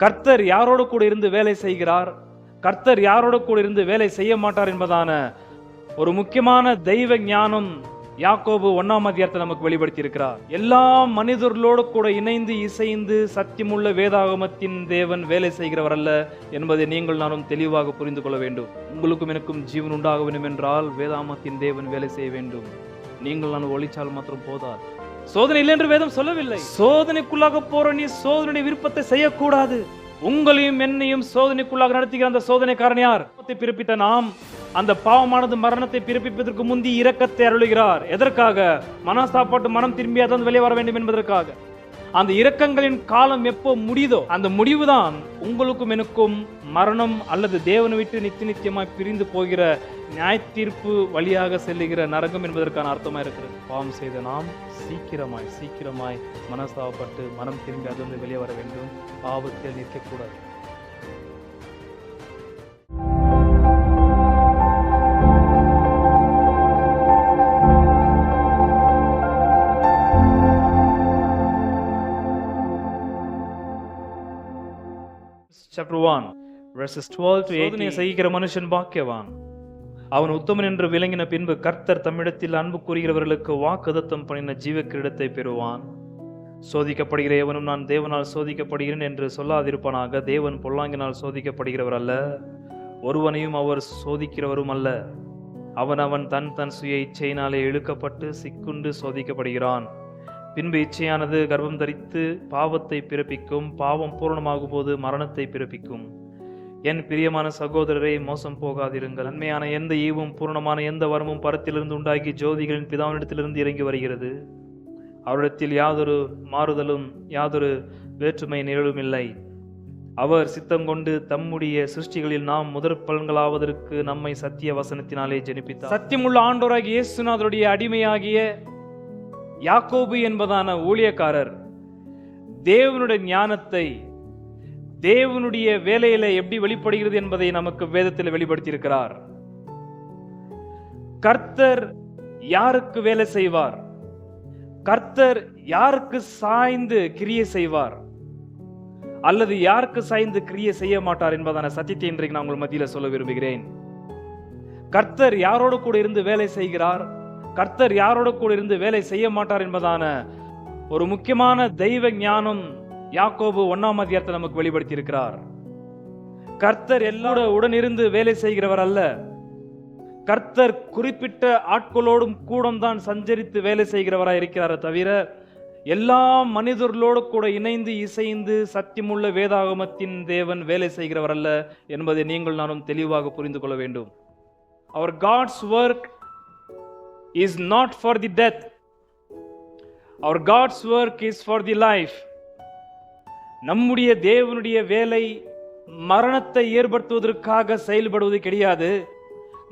கர்த்தர் யாரோடு கூட இருந்து வேலை செய்கிறார், கர்த்தர் யாரோடு கூட இருந்து வேலை செய்ய மாட்டார் என்பதான ஒரு முக்கியமான தெய்வ ஞானம் யாக்கோபு 1ஆம் அதிகாரத்தை நமக்கு வெளிப்படுத்தி இருக்கிறார். எல்லா மனிதர்களோடு கூட இணைந்து இசைந்து சத்தியமுள்ள வேதாகமத்தின் தேவன் வேலை செய்கிறவர் அல்ல என்பதை நீங்கள் நானும் தெளிவாக புரிந்து கொள்ள வேண்டும். உங்களுக்கும் எனக்கும் ஜீவன் உண்டாக வேண்டும் என்றால் வேதாகமத்தின் தேவன் வேலை செய்ய வேண்டும். நீங்கள் நான் ஒளிச்சால் மாத்திரம் போதாது. சோதனை இல்லை என்று வேதம் சொல்லவில்லை. சோதனைக்குள்ளாக போற நீ சோதனை விருப்பத்தை செய்யக்கூடாது. உங்களையும் என்னையும் சோதனைக்குள்ளாக நடத்துகிற அந்த சோதனைக்காரன் யார்? பிறப்பித்த நாம் அந்த பாவமானது மரணத்தை பிறப்பிப்பதற்கு முந்தி இரக்கத்தை அருளுகிறார். எதற்காக? மனசாப்பாட்டு மனம் திரும்பி அதான் வெளியே வர வேண்டும் என்பதற்காக. அந்த இரக்கங்களின் காலம் எப்போ முடியுதோ அந்த முடிவுதான் உங்களுக்கும் எனக்கும் மரணம் அல்லது தேவனை விட்டு நித்தியமாய் பிரிந்து போகிற நியாய தீர்ப்பு வழியாக செல்லுகிற நரகம் என்பதற்கான அர்த்தமா இருக்கிறது. பாவம் செய்த நாம் சீக்கிரமாய் மனசாப்பட்டு மனம் திரும்பி அதிலிருந்து வெளியே வர வேண்டும். பாவத்தில் நிற்கக்கூடாது. Chapter 1 verses 12 to 18. சகிக்கிற மனுஷன் பாக்கியவான், அவன் உத்தமன் என்று விளங்கின பின்பு கர்த்தர் தம்மிடத்தில் அன்பு கூறுகிறவர்களுக்கு வாக்குதத்தம் பண்ணின ஜீவ கிரீடத்தை பெறுவான். சோதிக்கப்படுகிற எவனும் நான் தேவனால் சோதிக்கப்படுகிறேன் என்று சொல்லாதிருப்பானாக. தேவன் பொல்லாங்கினால் சோதிக்கப்படுகிறவர் அல்ல, ஒருவனையும் அவர் சோதிக்கிறவரும் அல்ல. அவன் தன் சுய இச்சையினாலே இழுக்கப்பட்டு சிக்குண்டு சோதிக்கப்படுகிறான். பின்பு இச்சையானது கர்ப்பம் தரித்து பாவத்தை பிறப்பிக்கும். பாவம் பூரணமாகும் போது மரணத்தை பிறப்பிக்கும். என் பிரியமான சகோதரரை, மோசம் போகாதிருங்கள். நன்மையான எந்த ஈவும் பூரணமான எந்த வரமும் பரத்திலிருந்து உண்டாகி ஜோதிகளின் பிதாவினிடத்திலிருந்து இறங்கி வருகிறது. அவரிடத்தில் யாதொரு மாறுதலும் யாதொரு வேற்றுமை நிழலும் இல்லை. அவர் சித்தம் கொண்டு தம்முடைய சிருஷ்டிகளில் நாம் முதற் பலன்களாவதற்கு நம்மை சத்திய வசனத்தினாலே ஜெனிப்பித்தார். சத்தியமுள்ள ஆண்டவராகிய இயேசுநாதருடைய அடிமையாகிய யாக்கோபு என்பதான ஊழியக்காரர் தேவனுடைய ஞானத்தை தேவனுடைய வேலையில எப்படி வெளிப்படுகிறது என்பதை நமக்கு வேதத்தில் வெளிப்படுத்தி இருக்கிறார். கர்த்தர் யாருக்கு வேலை செய்வார், கர்த்தர் யாருக்கு சாய்ந்து கிரியை செய்வார் அல்லது யாருக்கு சாய்ந்து கிரியை செய்ய மாட்டார் என்பதான சத்தியத்தை இன்றைக்கு நான் உங்கள் மத்தியில சொல்ல விரும்புகிறேன். கர்த்தர் யாரோடு கூட இருந்து வேலை செய்கிறார், கர்த்தர் யாரோடு கூட இருந்து வேலை செய்ய மாட்டார் என்பதான ஒரு முக்கியமான தெய்வ ஞானம் யாக்கோபு 1ஆம் அதிகாரத்தை நமக்கு வெளிப்படுத்தி இருக்கிறார். கர்த்தர் எல்லாரோட உடனிருந்து வேலை செய்கிறவர் அல்ல. கர்த்தர் குறிப்பிட்ட ஆட்களோடும் கூட தான் சஞ்சரித்து வேலை செய்கிறவராய் இருக்கிறார தவிர எல்லா மனிதர்களோடு கூட இணைந்து இசைந்து சத்தியமுள்ள வேதாகமத்தின் தேவன் வேலை செய்கிறவர் அல்ல என்பதை நீங்கள் நானும் தெளிவாக புரிந்து கொள்ள வேண்டும். Our God's work is not for the death. Our God's work is for the life. நம்முடைய தேவனுடைய வேலை மரணத்தை ஏற்படுத்துவதற்காக செயல்படுவது கிடையாது.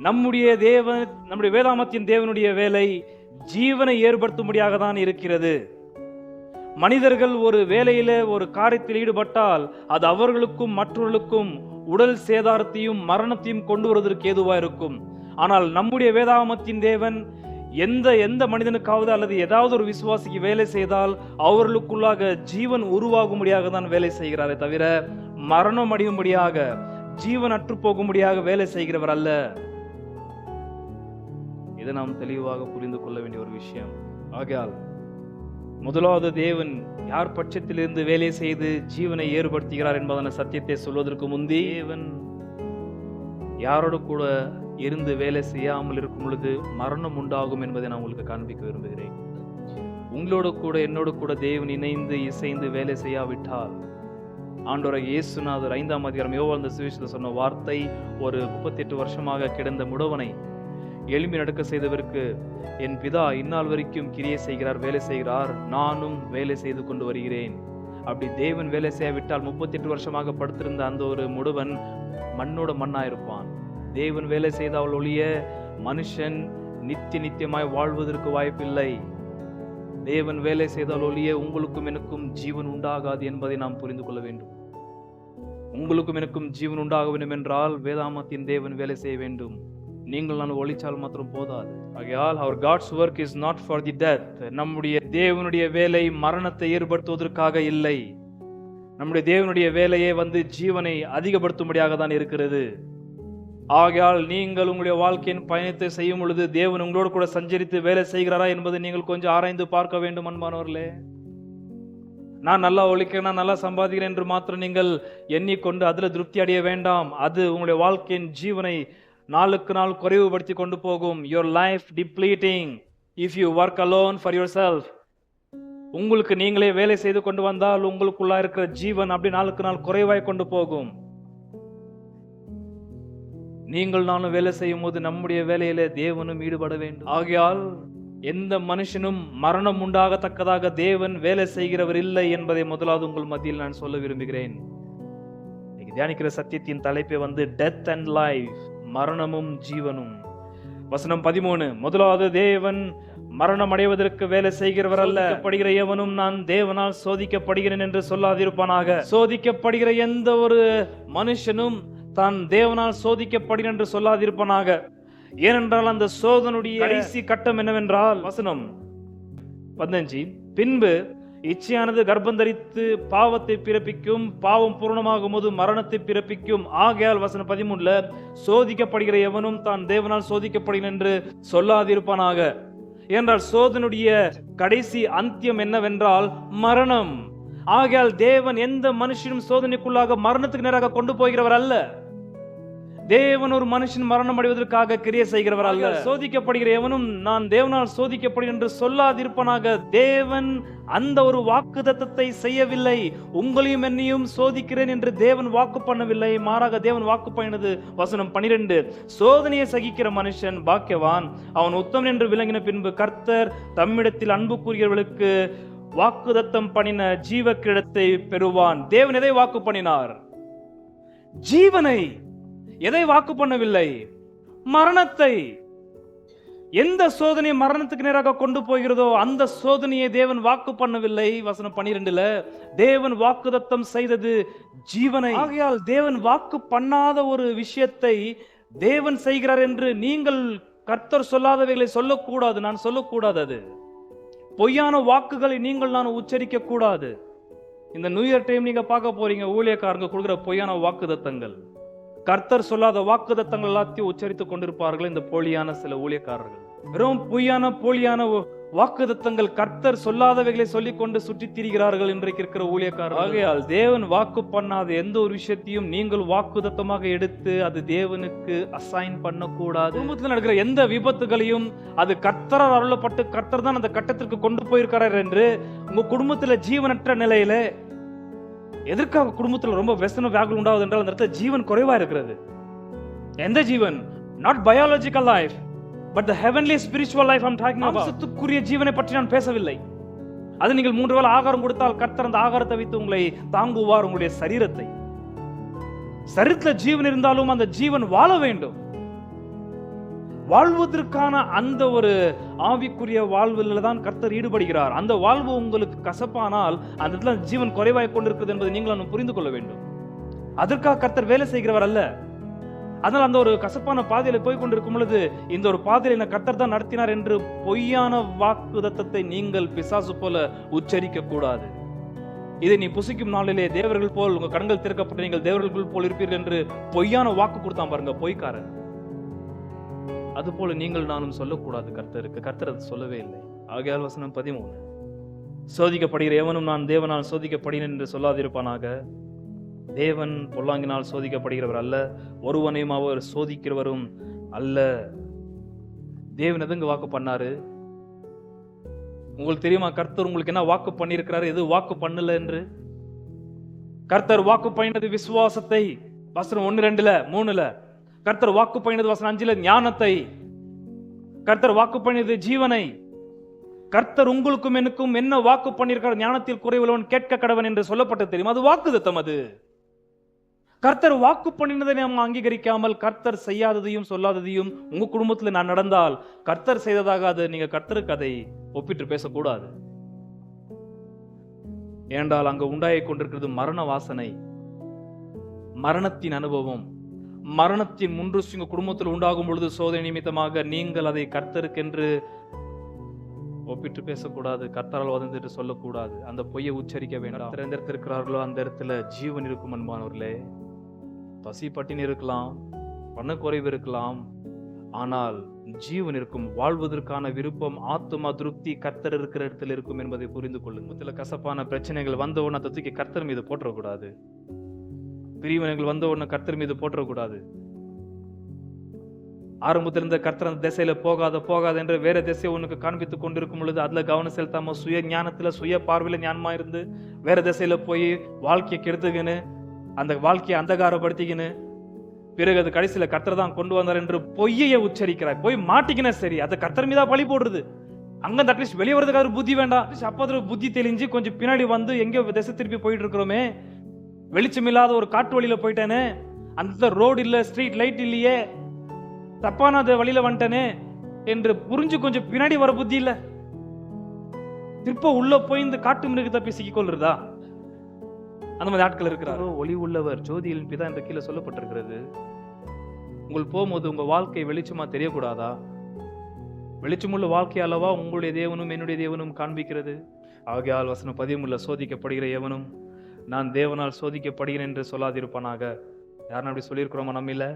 நம்முடைய வேதாகமத்தின் தேவனுடைய வேலை ஜீவனை ஏற்படுத்தும்படியாக தான் இருக்கிறது. மனிதர்கள் ஒரு வேலையில ஒரு காரியத்தில் ஈடுபட்டால் அது அவர்களுக்கும் மற்றவர்களுக்கும் உடல் சேதாரத்தையும் மரணத்தையும் கொண்டு வருவதற்கு ஏதுவாக இருக்கும். ஆனால் நம்முடைய வேதாகமத்தின் தேவன் எந்த மனிதனுக்காவது அல்லது ஏதாவது ஒரு விசுவாசிக்கு வேலை செய்தால் அவர்களுக்குள்ளாக ஜீவன் உருவாகும்படியாக தான் வேலை செய்கிறாரே தவிர மரணம் அடையும்படியாக ஜீவன் அற்று போகும்படியாக வேலை செய்கிறவர் அல்ல. இதை நாம் தெளிவாக புரிந்து கொள்ள வேண்டிய ஒரு விஷயம். ஆகையால் முதலாவது தேவன் யார் பட்சத்திலிருந்து வேலை செய்து ஜீவனை ஏற்படுத்துகிறார் என்பதான சத்தியத்தை சொல்வதற்கு முந்தி தேவன் யாரோடு கூட இருந்து வேலை செய்யாமல் இருக்கும் பொழுது மரணம் உண்டாகும் என்பதை நான் உங்களுக்கு காண்பிக்க விரும்புகிறேன். உங்களோட கூட என்னோட கூட தேவன் இணைந்து இசைந்து வேலை செய்யாவிட்டால் ஆண்டவராகிய இயேசுநாதர் 5ஆம் அதிகாரம் யோவான் சுவிசேஷத்தில் சொன்ன வார்த்தை, ஒரு 38 வருஷமாக கிடந்த முடவனை எழும்பி நடக்க செய்தவருக்கு என் பிதா இந்நாள் வரைக்கும் கிரியை செய்கிறார், வேலை செய்கிறார், நானும் வேலை செய்து கொண்டு வருகிறேன். அப்படி தேவன் வேலை செய்யாவிட்டால் 38 வருஷமாக படுத்திருந்த அந்த ஒரு முடவன் மண்ணோட மண்ணாயிருப்பான். தேவன் வேலை செய்தால் ஒழிய மனுஷன் நித்தியமாய் வாழ்வதற்கு வாய்ப்பில்லை. தேவன் வேலை செய்தால் ஒழிய உங்களுக்கும் எனக்கும் ஜீவன் உண்டாகாது என்பதை நாம் புரிந்து கொள்ள வேண்டும். உங்களுக்கும் எனக்கும் ஜீவன் உண்டாக வேண்டும் என்றால் வேதாகமத்தின் தேவன் வேலை செய்ய வேண்டும். நீங்கள் நான் ஒளிச்சால் மாத்திரம் போதாது. ஆகையால் our God's work is not for the death. நம்முடைய தேவனுடைய வேலை மரணத்தை ஏற்படுத்துவதற்காக இல்லை. நம்முடைய தேவனுடைய வேலையே ஜீவனை அதிகப்படுத்தும்படியாக தான் இருக்கிறது. ஆகையால் நீங்கள் உங்களுடைய வாழ்க்கையின் பயணத்தை செய்யும் பொழுது தேவன் உங்களோடு கூட சஞ்சரித்து வேலை செய்கிறாரா என்பதை நீங்கள் கொஞ்சம் ஆராய்ந்து பார்க்க வேண்டும் அன்பானவர்களே. நான் நல்லா ஒழிக்கிறேன், நான் நல்லா சம்பாதிக்கிறேன் என்று மாத்திரம் நீங்கள் எண்ணிக்கொண்டு அதில் திருப்தி அடைய வேண்டாம். அது உங்களுடைய வாழ்க்கையின் ஜீவனை நாளுக்கு நாள் குறைவுபடுத்தி கொண்டு போகும். Your life depleting if you work alone for your self. உங்களுக்கு நீங்களே வேலை செய்து கொண்டு வந்தால் உங்களுக்குள்ளா இருக்கிற ஜீவன் அப்படி நாளுக்கு நாள் குறைவாய் கொண்டு போகும். நீங்கள் நானும் வேலை செய்யும் போது நம்முடைய வேலையில தேவனும் ஈடுபட வேண்டும். ஆகையால் எந்த மனுஷனும் மரணம் உண்டாகத்தக்கதாக தேவன் வேலை செய்கிறவர் இல்லை என்பதை முதலாவது உங்கள் மத்தியில் நான் சொல்ல விரும்புகிறேன். தியானிக்கிற சத்தியத்தின் தலைப்பே டெத் அண்ட் லைஃப், மரணமும் ஜீவனும். வசனம் 13, முதலாவது தேவன் மரணம் அடைவதற்கு வேலை செய்கிறவர் அல்ல. படுகிற எவனும் நான் தேவனால் சோதிக்கப்படுகிறேன் என்று சொல்லாதிருப்பானாக. சோதிக்கப்படுகிற எந்த ஒரு மனுஷனும் தான் தேவனால் சோதிக்கப்படுகிறேன் என்று சொல்லாதிருப்பானாக. ஏனென்றால் அந்த சோதனுடைய கடைசி கட்டம் என்னவென்றால், வசனம் 15, பின்பு இச்சையானது கர்ப்பம் தரித்து பாவத்தை பிறப்பிக்கும், பாவம் பூர்ணமாகும் போது மரணத்தை பிறப்பிக்கும். ஆகையால் வசனம் 13, சோதிக்கப்படுகிற எவனும் தான் தேவனால் சோதிக்கப்படுகிறேன் என்று சொல்லாதிருப்பானாக. என்றால் சோதனுடைய கடைசி அந்தியம் என்னவென்றால் மரணம். ஆகையால் தேவன் எந்த மனுஷனும் சோதனைக்குள்ளாக மரணத்துக்கு நேராக கொண்டு போகிறவர் அல்ல. தேவன் ஒரு மனுஷன் மரணம் அடைவதற்காக கிரியை செய்கிறவர் அல்ல. சோதிக்கப்படுகிற எவனும் நான் தேவனால் சோதிக்கப்படுகிறேன் என்று சொல்லாதிருப்பனாக. தேவன் அந்த ஒரு வாக்குத்தத்தத்தை செய்யவில்லை. உங்களையும் என்னையும் சோதிக்கிறேன் என்று தேவன் வாக்கு பண்ணவில்லை. மாறாக தேவன் வாக்கு பண்ணினது வசனம் 12, சோதனையை சகிக்கிற மனுஷன் பாக்கியவான், அவன் உத்தமன் என்று விளங்கின பின்பு கர்த்தர் தம்மிடத்தில் அன்பு கூறுகிறவர்களுக்கு வாக்குத்தத்தம் பண்ணின ஜீவ கிரீடத்தை பெறுவான். தேவன் எதை வாக்கு பண்ணினார்? ஜீவனை. எதை வாக்கு பண்ணவில்லை? மரணத்தை. எந்த சோதனை மரணத்துக்கு நேராக கொண்டு போகிறதோ அந்த சோதனையை தேவன் வாக்கு பண்ணவில்லை. வசனம் 12, தேவன் வாக்குத்தத்தம் செய்தது ஜீவனை. ஆகையால் தேவன் வாக்கு பண்ணாத ஒரு விஷயத்தை தேவன் செய்கிறார் என்று நீங்கள் கர்த்தர் சொல்லாதவைகளை சொல்லக்கூடாது. நான் சொல்லக்கூடாது. அது பொய்யான வாக்குகளை நீங்கள் நான் உச்சரிக்க கூடாது. இந்த நியூ இயர் டைம் நீங்க பார்க்க போறீங்க, ஊழியக்காரங்க கொடுக்கிற பொய்யான வாக்குத்தத்தங்கள், கர்த்தர் சொல்லாத வாக்குத்தத்தங்கள் எல்லாத்தையும் உச்சரித்துக் கொண்டிருப்பார்கள் இந்த போலியான சில ஊழியக்காரர்கள். வெறும் பொய்யான போலியான வாக்குத்தத்தங்கள், கர்த்தர் சொல்லாதவைகளை சொல்லிக் கொண்டு சுற்றித் திரிகிறார்கள் இன்றைக்கு இருக்கிற ஊழியக்காரர்கள். ஆகையால் தேவன் வாக்கு பண்ணாத எந்த ஒரு விஷயத்தையும் நீங்கள் வாக்குத்தத்தமாக எடுத்து அது தேவனுக்கு அசைன் பண்ணக்கூடாது. குடும்பத்தில் நடக்கிற எந்த விபத்துகளையும் அது கர்த்தரால் அருளப்பட்டு கர்த்தர் தான் அந்த கட்டத்திற்கு கொண்டு போயிருக்கிறார் என்று உங்க குடும்பத்துல ஜீவனற்ற நிலையில எதற்காக குடும்பத்தில் ரொம்ப வெசன வியாகுலம் உண்டாவது என்றால் அந்த இடத்துல ஜீவன் குறைவா இருக்கிறது. எந்த ஜீவன்? Not biological life but the heavenly spiritual life I'm talking about. மாம்சத்துக்குரிய ஜீவனை பற்றி நான் பேசவில்லை. அது நீங்கள் 3 வேளை ஆகாரம் கொடுத்தால் கர்த்தர் அந்த ஆகாரத்தை வைத்து உங்களை தாங்குவார். உங்களுடைய சரீரத்துல ஜீவன் இருந்தாலும் அந்த ஜீவன் வாழ வேண்டும். வாழ்வதற்கான அந்த ஒரு ஆவிக்குரிய வாழ்வில் தான் கர்த்தர் ஈடுபடுகிறார். அந்த வாழ்வு உங்களுக்கு கசப்பானால் அந்த இடத்துல ஜீவன் குறைவாய் கொண்டிருக்கிறது என்பதை நீங்கள் புரிந்து கொள்ள வேண்டும். அதற்காக கர்த்தர் வேலை செய்கிறவர் அல்ல. அதனால் அந்த ஒரு கசப்பான பாதையில போய் கொண்டிருக்கும் பொழுது இந்த ஒரு பாதையில கர்த்தர் தான் நடத்தினார் என்று பொய்யான வாக்குத்தத்தத்தை நீங்கள் பிசாசு போல உச்சரிக்க கூடாது. இதை நீ புசிக்கும் நாளிலே தேவர்கள் போல் உங்க கண்கள் திறக்கப்பட்டு நீங்கள் தேவர்கள் போல் இருப்பீர்கள் என்று பொய்யான வாக்கு கொடுத்தான் பாருங்க, பொய்க்காரன். அதுபோல நீங்கள் நானும் சொல்லக்கூடாது கர்த்தருக்கு. கர்த்தர் அது சொல்லவே இல்லை. ஆகையால் வசனம் 13, சோதிக்கப்படுகிற எவனும் நான் தேவனால் சோதிக்கப்படுகிறேன் என்று சொல்லாதிருப்பானாக. தேவன் பொல்லாங்கினால் சோதிக்கப்படுகிறவர் அல்ல, ஒருவனையும் அவர் சோதிக்கிறவரும் அல்ல. தேவன் எதுங்க வாக்கு பண்ணாரு? உங்களுக்கு தெரியுமா கர்த்தர் உங்களுக்கு என்ன வாக்கு பண்ணியிருக்கிறாரு, எது வாக்கு பண்ணல என்று? கர்த்தர் வாக்கு பண்ணினது விசுவாசத்தை, வசனம் 1, 2, 3. கர்த்தர் வாக்கு பண்ணினது வசனம் 5 ஞானத்தை. கர்த்தர் வாக்கு பண்ணினது ஜீவனை. கர்த்தர் உங்களுக்கும் எனக்கும் என்ன வாக்கு பண்ணியிருக்கிறார்? ஞானத்தில் குறைவுள்ளவன் கேட்க கடவன் என்று சொல்லப்பட்டது தெரியும். அது வாக்குத்தத்தம். அது கர்த்தர் வாக்கு பண்ணினதை நாம் அங்கீகரிக்காமல் கர்த்தர் செய்யாததையும் சொல்லாததையும் உங்க குடும்பத்தில் நான் நடந்தால் கர்த்தர் செய்ததாக அது நீங்க கர்த்தருக்கு அதை ஒப்பிட்டு பேசக்கூடாது. ஏனென்றால் அங்கு உண்டாகி கொண்டிருக்கிறது மரண வாசனை, மரணத்தின் அனுபவம். மரணத்தின் முன்ருசி உங்க குடும்பத்தில் உண்டாகும் பொழுது சோதனை நிமித்தமாக நீங்கள் அதை கர்த்தருக்கென்று ஒப்பிட்டு பேசக்கூடாது, கர்த்தரால் வதந்திட்டு சொல்லக்கூடாது, அந்த பொய்யை உச்சரிக்க வேண்டாம். எந்த இடத்துல இருக்கிறார்களோ அந்த இடத்துல ஜீவன் இருக்கும் அன்பானவர்களே. பசி பட்டினி இருக்கலாம், பணக்குறைவு இருக்கலாம், ஆனால் ஜீவன் இருக்கும். வாழ்வதற்கான விருப்பம், ஆத்தும திருப்தி கர்த்தர் இருக்கிற இடத்துல இருக்கும் என்பதை புரிந்து கொள்ளுங்கள். சில கசப்பான பிரச்சனைகள் வந்த உடனே அதை தூக்கி கர்த்தர் மீது போற்றக்கூடாது. பிரிவினைகள் வந்த உடனே கர்த்தர் மீது போற்றக்கூடாது. ஆரம்பத்தில் இருந்த கர்த்தர் அந்த திசையில போகாத என்று வேற திசையை உனக்கு காண்பித்துக் கொண்டிருக்கும் பொழுது அதுல கவனம் செலுத்தாம சுய ஞானத்துல சுய பார்வையில ஞானமா இருந்து வேற திசையில போய் வாழ்க்கையை கெடுத்துக்கின்னு அந்த வாழ்க்கையை அந்தகாரப்படுத்திக்கின்னு பிறகு அது கடைசியில கர்த்தர் தான் கொண்டு வந்தார் என்று பொய்யை உச்சரிக்கிறாய். போய் மாட்டிக்கின சரி, அதை கர்த்தர் மீதா பழி போடுறது. அங்க அட்லீஸ்ட் வெளியே வரதுக்காக புத்தி வேண்டாம். அப்போ புத்தி தெளிஞ்சு கொஞ்சம் பின்னாடி வந்து எங்கேயோ திசை திருப்பி போயிட்டு இருக்கிறோமே, வெளிச்சம் இல்லாத ஒரு காட்டு வழியில போயிட்டேனே, அந்த ரோடு இல்ல, ஸ்ட்ரீட் லைட் இல்லையே, தப்பான வழியில வந்துட்டனே என்று புரிஞ்சு கொஞ்சம் பின்னாடி வர புத்தி இல்ல. திருப்ப உள்ள போய் இந்த காட்டு மிருகத்தை போய் சிக்கிக்கொள்றதா? அந்த மாதிரி ஆட்கள் இருக்கிறாரோ. ஒளி உள்ளவர் ஜோதியில் பிதா என்ற கீழே சொல்லப்பட்டிருக்கிறது. உங்கள் போகும்போது உங்க வாழ்க்கை வெளிச்சமா தெரியக்கூடாதா? வெளிச்சமுள்ள வாழ்க்கை அல்லவா உங்களுடைய தேவனும் என்னுடைய தேவனும் காண்பிக்கிறது. ஆகையால் வசனம் 13 சோதிக்கப்படுகிற எவனும் நான் தேவனால் சோதிக்கப்படுகிறேன் என்று சொல்லாதிருப்பானாக. யாரும் அப்படி சொல்லியிருக்கிறோமா? நம்ம இல்ல.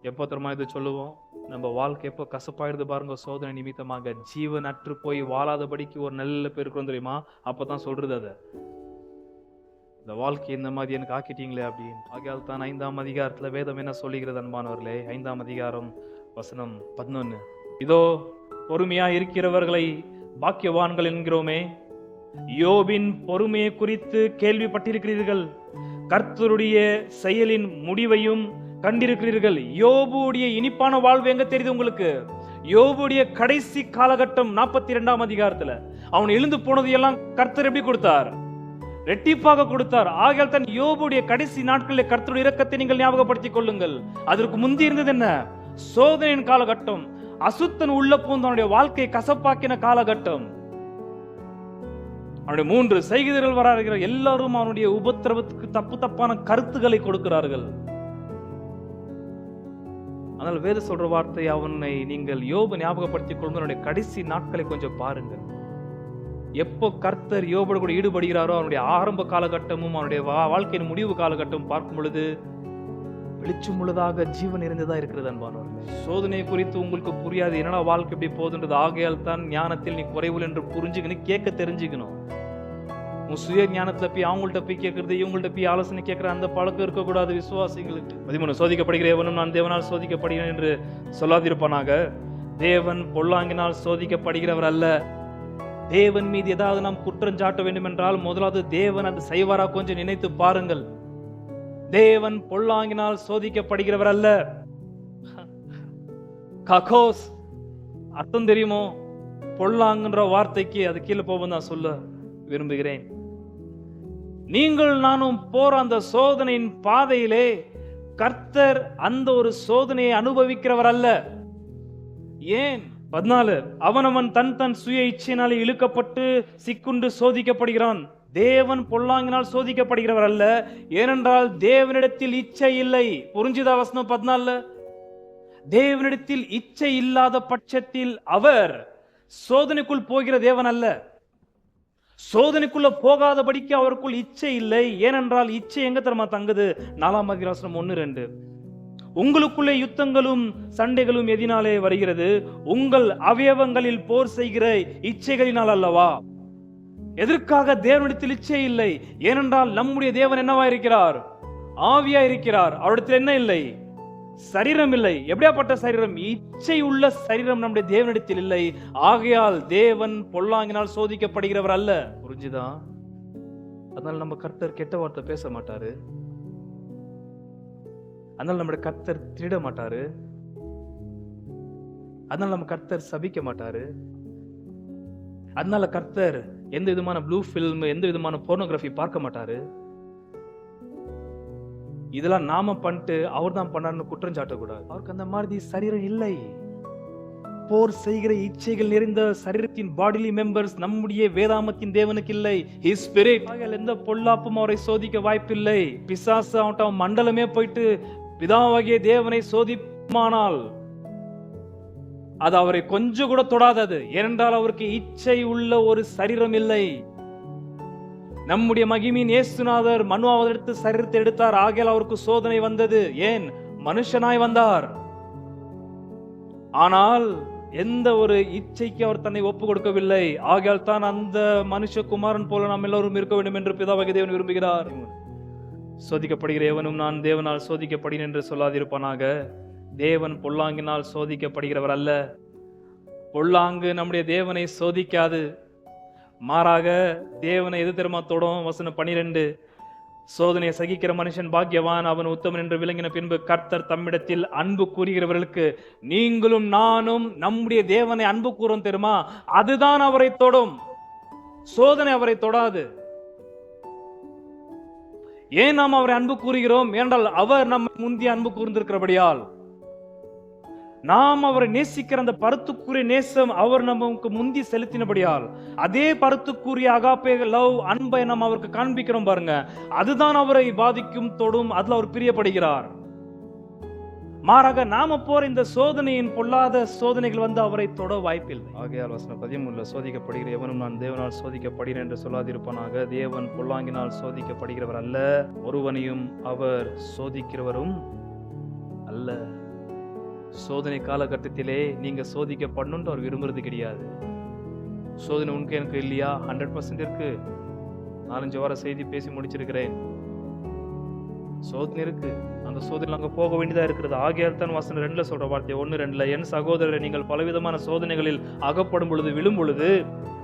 எப்போ தரமா இது சொல்லுவோம்? நம்ம வாழ்க்கை எப்போ கசப்பாயிடுது பாருங்க, சோதனை நிமித்தமாக ஜீவன் அற்று போய் வாழாதபடிக்கு ஒரு நல்ல பேர் இருக்கிறோம் தெரியுமா? அப்பதான் சொல்றது அதை, இந்த வாழ்க்கை இந்த மாதிரி எனக்கு ஆக்கிட்டீங்களே அப்படின்னு. ஆகையால் தான் 5ஆம் அதிகாரத்துல வேதம் என்ன சொல்லுகிறது அன்பானவர்களே? 5ஆம் அதிகாரம் வசனம் 11. இதோ பொறுமையா இருக்கிறவர்களை பாக்கியவான்கள் என்கிறோமே, யோபின் பொறுமையை குறித்து கேள்விப்பட்டிருக்கிறீர்கள், கர்த்தருடைய செயலின் முடிவையும் கண்டிருக்கிறீர்கள். யோபுடைய இனிப்பான வாழ்வு எங்க தெரியுது உங்களுக்கு? யோபுடைய கடைசி காலகட்டம் 42ஆம் அதிகாரத்துல அவன் எழுந்து போனது எல்லாம் கர்த்தர் எப்படி கொடுத்தார்? ரெட்டிப்பாக கொடுத்தார். ஆகையால் தான் யோபுடைய கடைசி நாட்களில் கர்த்தருடைய இரக்கத்தை நீங்கள் ஞாபகப்படுத்திக் கொள்ளுங்கள். அதற்கு முந்தி இருந்தது என்ன? சோதனையின் காலகட்டம். அசுத்தன் உள்ள பூந்து அவனுடைய வாழ்க்கையை கசப்பாக்கின காலகட்டம். அவனுடைய 3 செய்திகள் வரார்கள். எல்லாரும் அவனுடைய உபத்திரவத்துக்கு தப்பான கருத்துக்களை கொடுக்கிறார்கள். ஆனால் வேத சொல்ற வார்த்தை, அவனை நீங்கள் யோபு ஞாபகப்படுத்திக் கொள்ளுங்க. கடைசி நாட்களை கொஞ்சம் பாருங்கள். எப்போ கர்த்தர் யோபோடு கூட ஈடுபடுகிறாரோ அவனுடைய ஆரம்ப காலகட்டமும் அவனுடைய வாழ்க்கையின் முடிவு காலகட்டமும் பார்க்கும் பொழுது வெளிச்சம் உள்ளதாக ஜீவன் இருந்ததா இருக்கிறது அன்பானவர்களே. சோதனை குறித்து உங்களுக்கு புரியாது, என்னடா வாழ்க்கை எப்படி போகுதுன்றது. ஆகையால் தான் ஞானத்தில் நீ குறைவுகள் என்று புரிஞ்சுக்கணும், கேட்க தெரிஞ்சுக்கணும். உன் சுய ஞானத்துல போய் அவங்கள்ட்ட போய் கேட்கறது, இவங்கள்ட்ட போய் ஆலோசனை கேட்கிற அந்த பழக்கம் இருக்கக்கூடாது விசுவாசிகளுக்கு. 13 சோதிக்கப்படுகிற எவனும் நான் தேவனால் சோதிக்கப்படுகிறேன் என்று சொல்லாதிருப்பானாக. தேவன் பொல்லாங்கினால் சோதிக்கப்படுகிறவர் அல்ல. தேவன் மீது ஏதாவது நாம் குற்றம் சாட்ட வேண்டும் என்றால் முதலாவது தேவன் அது செய்வாரா கொஞ்சம் நினைத்து பாருங்கள். தேவன் பொல்லாங்கினால் சோதிக்கப்படுகிறவர் அல்ல. ககோஸ் அர்த்தம் தெரியுமோ? பொல்லாங்குன்ற வார்த்தைக்கு அது கீழே போவோம் தான் சொல்ல விரும்புகிறேன். நீங்கள் நானும் போற அந்த சோதனையின் பாதையிலே கர்த்தர் அந்த ஒரு சோதனையை அனுபவிக்கிறவர் அல்ல. ஏன்? 14 அவனவன் தன் சுய இச்சையினாலே இழுக்கப்பட்டு சிக்குண்டு சோதிக்கப்படுகிறான். தேவன் பொல்லாங்கினால் சோதிக்கப்படுகிறவர் அல்ல. ஏனென்றால் தேவனிடத்தில் இச்சை இல்லை. புரிஞ்சுதா வசனம் 14? தேவனிடத்தில் இச்சை இல்லாத பட்சத்தில் அவர் சோதனைக்குள் போகிற தேவன் அல்ல. சோதனைக்குள்ள போகாதபடிக்கு அவருக்குள் இச்சை இல்லை. ஏனென்றால் இச்சை எங்க தரமா தங்குது? 4ஆம் அதிகாரம் 1-2. உங்களுக்குள்ளே யுத்தங்களும் சண்டைகளும் எதினாலே வருகிறது? உங்கள் அவயவங்களில் போர் செய்கிற இச்சைகளினால் அல்லவா? எதற்காக தேவனிடத்தில் இச்சை இல்லை? ஏனென்றால் நம்முடைய தேவன் என்னவா இருக்கிறார்? ஆவியா இருக்கிறார். அவரிடத்தில் என்ன இல்லை? சரீரம் இல்லை. எப்படியாப்பட்ட சரீரம்? இச்சை உள்ள சரீரம் நம்முடைய தேவனிடத்தில் இல்லை. ஆகையால் தேவன் பொல்லாங்கினால் சோதிக்கப்படுகிறவர் அல்ல. புரிஞ்சுதா? அதனால நம்ம கர்த்தர் கெட்ட வார்த்தை பேச மாட்டாரு. அதனால நம்முடைய கர்த்தர் திருட மாட்டாரு. அதனால நம்ம கர்த்தர் சபிக்க மாட்டாரு. அதனால கர்த்தர் எந்த விதமான ப்ளூ ஃபில்ம், எந்த விதமான போர்னோகிராஃபி பார்க்க மாட்டாரு. இதெல்லாம் நாம பண்ணிட்டு அவர் தான் பண்ணாருன்னு குற்றம் சாட்டக்கூடாது. அவருக்கு அந்த மாதிரி சரீரம் இல்லை. போர் செய்கிற இச்சைகள் நிறைந்த சரீரத்தின் பாடிலி மெம்பர்ஸ் நம்முடைய வேதாமத்தின் தேவனுக்கு இல்லை. His spirit. எந்த பொல்லாப்பும் அவரை சோதிக்க வாய்ப்பில்லை. பிசாசு அவன் மண்டலமே போயிட்டு பிதாவாகிய தேவனை சோதிப்பானால் அது அவரை கொஞ்சம் கூட தொடாதது. ஏனென்றால் அவருக்கு இச்சை உள்ள ஒரு சரீரம் இல்லை. நம்முடைய மகிமையின் இயேசுநாதர் மனு அவதரித்து சரீரத்தை எடுத்தார். ஆகையால் அவருக்கு சோதனை வந்தது. ஏன்? மனுஷனாய் வந்தார். ஆனால் எந்த ஒரு இச்சைக்கு அவர் தன்னை ஒப்பு கொடுக்கவில்லை. ஆகையால் தான் அந்த மனுஷகுமாரன் போல நாம் எல்லோரும் இருக்க வேண்டும் என்று பிதாவாகிய தேவன் விரும்புகிறார். சோதிக்கப்படுகிற எவனும் நான் தேவனால் சோதிக்கப்படுகிறேன் என்று சொல்லாதிருப்பானாக. தேவன் பொல்லாங்கினால் சோதிக்கப்படுகிறவர் அல்ல. பொல்லாங்கு நம்முடைய தேவனை சோதிக்காது. மாறாக தேவனை எது திருமத்தோடும். வசனம் 12, சோதனையை சகிக்கிற மனுஷன் பாக்கியவான், அவன் உத்தமன் என்று விளங்கின பின்பு கர்த்தர் தம்மிடத்தில் அன்பு கூறுகிறவர்களுக்கு நீங்களும் நானும் நம்முடைய தேவனை அன்பு கூறும் தெரியுமா, அதுதான் அவரை தொடும். சோதனை அவரை தொடாது. ஏன் நாம் அவரை அன்பு கூறுகிறோம்? ஏனென்றால் அவர் நம்ம முந்தைய அன்பு கூர்ந்திருக்கிறபடியால். நாம் அவரை நேசிக்கிற அந்த பருத்துக்குரிய நேசம் அவர் நமக்கு முந்தி செலுத்தினபடியால், அதே பருத்துக்குரிய அகாப்பே லவ் அன்பை நாம் அவருக்கு காண்பிக்கிறோம் பாருங்க, அதுதான் அவரை பாதிக்கும், தொடும். அதுல அவர் பிரியப்படுகிறார். மாறாக நாம போற இந்த சோதனையின் பொல்லாத சோதனைகள் வந்து அவரை தொட வாய்ப்பில்லை. ஆகையால் வசனம் 13, சோதிக்கப்படுகிற எவனும் நான் தேவனால் சோதிக்கப்படுகிறேன் என்று சொல்லாதிருப்பானாக. தேவன் பொல்லாங்கினால் சோதிக்கப்படுகிறவர் அல்ல, ஒருவனையும் அவர் சோதிக்கிறவரும் அல்ல. சோதனை காலகட்டத்திலே நீங்க சோதிக்கப்படணும்னு அவர் விரும்புறது கிடையாது. சோதனை உனக்கு எனக்கு இல்லையா? 100% இருக்கு. 4-5 வார செய்தி பேசி முடிச்சிருக்கிறேன். சோதனை இருக்கு. அந்த சோதனை அங்க போக வேண்டியதா இருக்கிறது. ஆகையால் தான் வசனம் 2 சொல்ற வார்த்தை 1:2, என் சகோதரரை நீங்கள் பலவிதமான சோதனைகளில் அகப்படும் பொழுது விழும் பொழுது,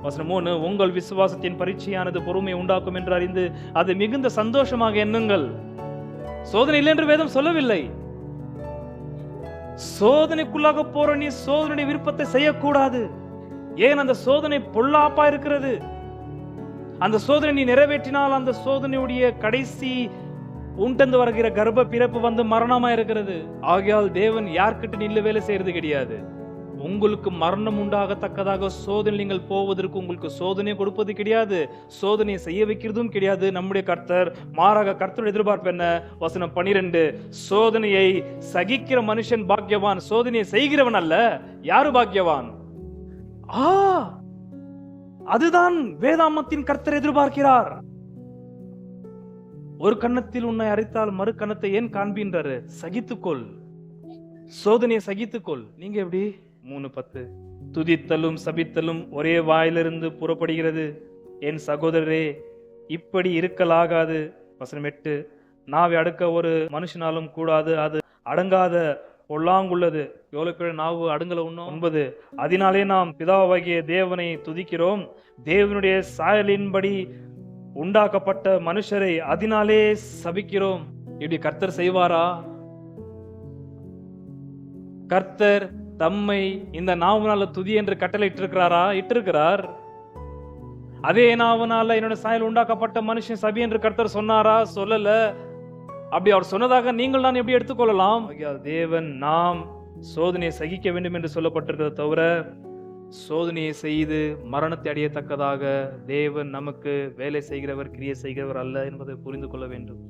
வசனம் 3, உங்கள் விசுவாசத்தின் பரீட்சையானது பொறுமை உண்டாக்கும் என்று அறிந்து அது மிகுந்த சந்தோஷமாக எண்ணுங்கள். சோதனை இல்லை என்று வேதம் சொல்லவில்லை. சோதனைக்குள்ளாக போற நீ சோதனை விருப்பத்தை செய்யக்கூடாது. ஏன்? அந்த சோதனை பொல்லாப்பா இருக்கிறது. அந்த சோதனை நீ நிறைவேற்றினால் அந்த சோதனையுடைய கடைசி உண்டந்து வருகிற கர்ப்ப பிறப்பு வந்து மரணமா இருக்கிறது. ஆகையால் தேவன் யார்கிட்ட நின்று வேலை செய்யறது கிடையாது. உங்களுக்கு மரணம் உண்டாகத்தக்கதாக சோதனை நீங்கள் போவதற்கு உங்களுக்கு சோதனை கொடுப்பது கிடையாது. சோதனையை செய்ய வைக்கிறதும் கிடையாது நம்முடைய கர்த்தர். மாறாக கர்த்தருடைய எதிர்பார்ப்பு என்ன? வசனம் 12, சோதனையை சகிக்கிற மனுஷன் பாக்கியவான், சோதனையை செய்கிறவன் அல்ல. யாரு பாக்கியவான்? அதுதான் வேதாமத்தின் கர்த்தர் எதிர்பார்க்கிறார். ஒரு கன்னத்தில் உன்னை அரைத்தால் மறு கன்னத்தை ஏன் காண்பின்றாரு? சகித்துக்கொள், சோதனையை சகித்துக்கொள். நீங்க எப்படி? 3:10, துதித்தலும் சபித்தலும் ஒரே வாயிலிருந்து புறப்படுகிறது, என் சகோதரரே இப்படி இருக்கலாகாது. வசனம் 8, நாவை அடக்க ஒரு மனுஷனாலும் கூடாது, அது அடங்காத பொல்லாங்குள்ளது. எவ்வளவு பேர் நாவு அடுங்கல? 9, அதனாலே நாம் பிதாவாகிய தேவனை துதிக்கிறோம், தேவனுடைய சாயலின்படி உண்டாக்கப்பட்ட மனுஷரை அதனாலே சபிக்கிறோம். இப்படி கர்த்தர் செய்வாரா? கர்த்தர் தம்மை இந்த நாவனால துதி என்று கட்டளை இட்டிருக்கிறாரா? இட்டிருக்கிறார். அதே நாவனால என்னோட சாயல் உண்டாக்கப்பட்ட மனுஷன் சபி என்று கர்த்தர் சொன்னாரா? சொல்லல. அப்படி அவர் சொன்னதாக நீங்கள் நான் எப்படி எடுத்துக்கொள்ளலாம்? தேவன் நாம் சோதனையை சகிக்க வேண்டும் என்று சொல்லப்பட்டிருக்கிறத தவிர சோதனையை செய்து மரணத்தை அடையத்தக்கதாக தேவன் நமக்கு வேலை செய்கிறவர், கிரியை செய்கிறவர் அல்ல என்பதை புரிந்து கொள்ள வேண்டும்.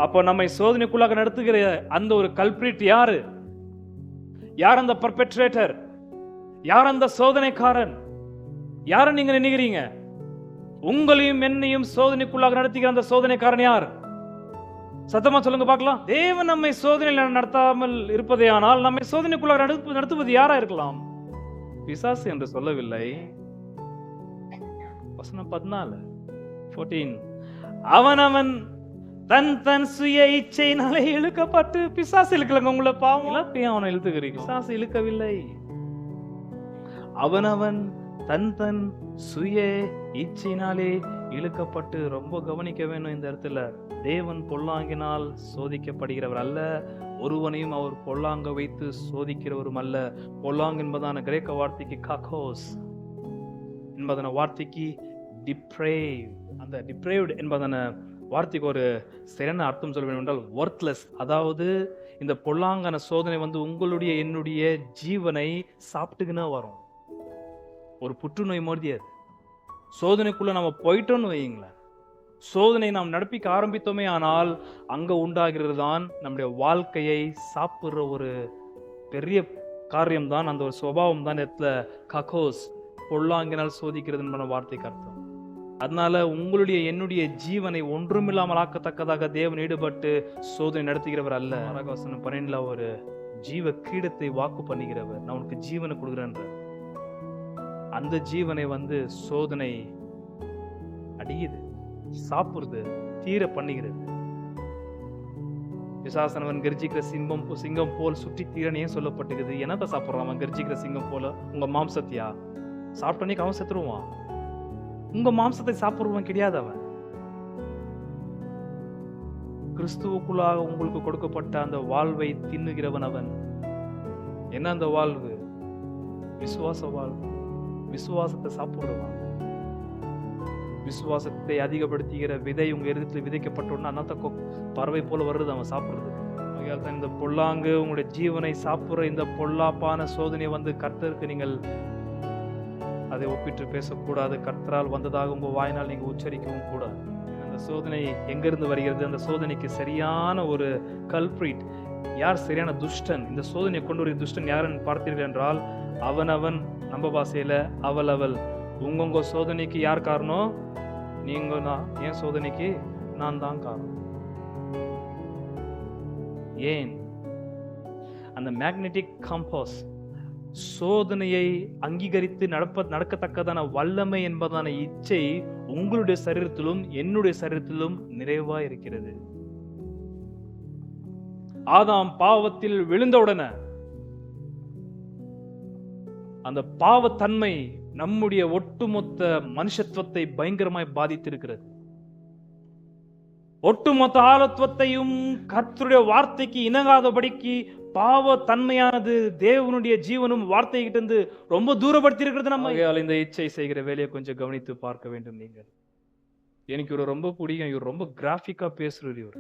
அப்போ நம்மை சோதனைக்குள்ளாக நடத்துகிற அந்த ஒரு கல்பிரிட் யாரு? யார் அந்த பர்பெட்ரேட்டர்? யார் அந்த சோதனைக்காரன்? யார நீங்க நினைக்கிறீங்க? உங்களையும் என்னையும் சோதனைக்குள்ளாக நடத்துகிற அந்த சோதனைக்காரன் யார்? சத்தமா சொல்லுங்க பார்க்கலாம். தேவன் நம்மை சோதனையில் நடத்தாமல் இருப்பதே ஆனால் நம்மை சோதனைக்குள்ளாக நடத்துவது யாரா இருக்கலாம்? பிசாசு என்று சொல்லவில்லை. வசனம் 14, அவன் தன் தன் சுய இச்சையினாலே இழுக்கப்பட்டு. பிசாசு இழுக்கலங்க உங்களை, பாவம் அவனை இழுத்துக்கிறீங்க. பிசாசு இழுக்கவில்லை. அவன் தன் தன் சுய இச்சையினாலே இழுக்கப்பட்டு. ரொம்ப கவனிக்க வேணும் இந்த இடத்துல. தேவன் பொல்லாங்கினால் சோதிக்கப்படுகிறவர் அல்ல, ஒருவனையும் அவர் பொல்லாங்க வைத்து சோதிக்கிறவரும் அல்ல. பொல்லாங் என்பதான கிரேக்க வார்த்தைக்கு காக்கோஸ் என்பதான வார்த்தைக்கு டிப்ரேவ், அந்த டிப்ரேவ்ட் என்பதான வார்த்தைக்கு ஒரு சரியான அர்த்தம் சொல்ல வேண்டும் என்றால் ஒர்த்லெஸ். அதாவது இந்த பொல்லாங்கான சோதனை வந்து உங்களுடைய என்னுடைய ஜீவனை சாப்பிட்டுக்குன்னு வரும். ஒரு புற்றுநோய் மோதியது. சோதனைக்குள்ள நம்ம போயிட்டோம்னு வைங்களேன், சோதனை நாம் நடப்பிக்க ஆரம்பித்தோமே ஆனால் அங்க உண்டாகிறது தான் நம்முடைய வாழ்க்கையை சாப்பிடுற ஒரு பெரிய காரியம் தான், அந்த ஒரு சுபாவம் தான் இடத்துல ககோஸ், பொல்லாங்கினால் சோதிக்கிறது என்பன வார்த்தைக்கு அர்த்தம். அதனால உங்களுடைய என்னுடைய ஜீவனை ஒன்றுமில்லாமல் ஆக்கத்தக்கதாக தேவன் ஈடுபட்டு சோதனை நடத்துகிறவர் அல்ல. வசனம் 12 ஒரு ஜீவ கீடத்தை வாக்கு பண்ணுகிறவர், நான் உனக்கு ஜீவனை கொடுக்குறேன்ற. அந்த ஜீவனை சோதனை அடியுது, சாப்பிடுறது, தீர பண்ணுகிறது. பிசாசனவன் கர்ஜிக்கிற சிங்கம் போல் சுற்றி தீரனே சொல்லப்பட்டுகிறது. என்னதான் சாப்பிடுறான் அவன்? கர்ஜிக்கிற சிங்கம் போல உங்க மாம்சத்தியா? சாப்பிட்டோன்னே அவன் செத்துருவான். உங்க மாம்சத்தை சாப்பிடுவான் கிடையாது அவன். கிறிஸ்துவுக்குள்ளாக உங்களுக்கு கொடுக்கப்பட்ட அந்த வாழ்வை தின்னுகிறவன் அவன். என்ன அந்த வாழ்வு? விசுவாச வாழ்வு. விசுவாசத்தை சாப்பிடுவான். விசுவாசத்தை அதிகப்படுத்துகிற விதை உங்க இருதயத்தில் விதைக்கப்பட்டோன்னா அன்னத்த பறவை போல வருது அவன் சாப்பிடுறது. தான் இந்த பொல்லாங்கு உங்களுடைய ஜீவனை சாப்பிடுற இந்த பொல்லாப்பான சோதனை கர்த்தருக்கு நீங்கள் அதை ஒப்பிட்டு பேசக்கூடாது. கர்த்தரால் வந்ததாக உங்க வாயினால் நீங்க உச்சரிக்கவும் கூடாது. அந்த சோதனை எங்கிருந்து வருகிறது? அந்த சோதனைக்கு சரியான ஒரு கல்பிரிட் யார்? சரியான துஷ்டன். இந்த சோதனையை கொண்டு வர துஷ்டன் யாருன்னு பார்த்தீர்கள் என்றால் அவன் நம்ம பாசையில அவள். உங்க சோதனைக்கு யார் காரணம்? நீங்க தான். ஏன் சோதனைக்கு? நான் தான் காரணம். ஏன்? அந்த மேக்னெட்டிக் கம்பாஸ் சோதனையை அங்கீகரித்து நடக்கத்தக்கதான வல்லமை என்பதான இச்சை உங்களுடைய சரீரத்திலும் என்னுடைய சரீரத்திலும் நிறைவா இருக்கிறது. ஆதாம் பாவத்தில் விழுந்தவுடனே அந்த பாவத்தன்மை நம்முடைய ஒட்டுமொத்த மனுஷத்துவத்தை பயங்கரமாய் பாதித்திருக்கிறது. ஒட்டுமொத்த ஆளத்துவத்தையும் கர்த்தருடைய வார்த்தைக்கு இணங்காதபடிக்கு பாவ தன்மையானது தேவனுடைய ஜீவனும் வார்த்தைகிட்ட இருந்து ரொம்ப தூரப்படுத்தி இருக்கிறது. நம்ம இந்த இச்சை செய்கிற வேலையை கொஞ்சம் கவனித்து பார்க்க வேண்டும். நீங்கள் எனக்கு இவரு ரொம்ப பிடிக்கும். இவர் ரொம்ப கிராஃபிக்கா பேசுறது. இவர்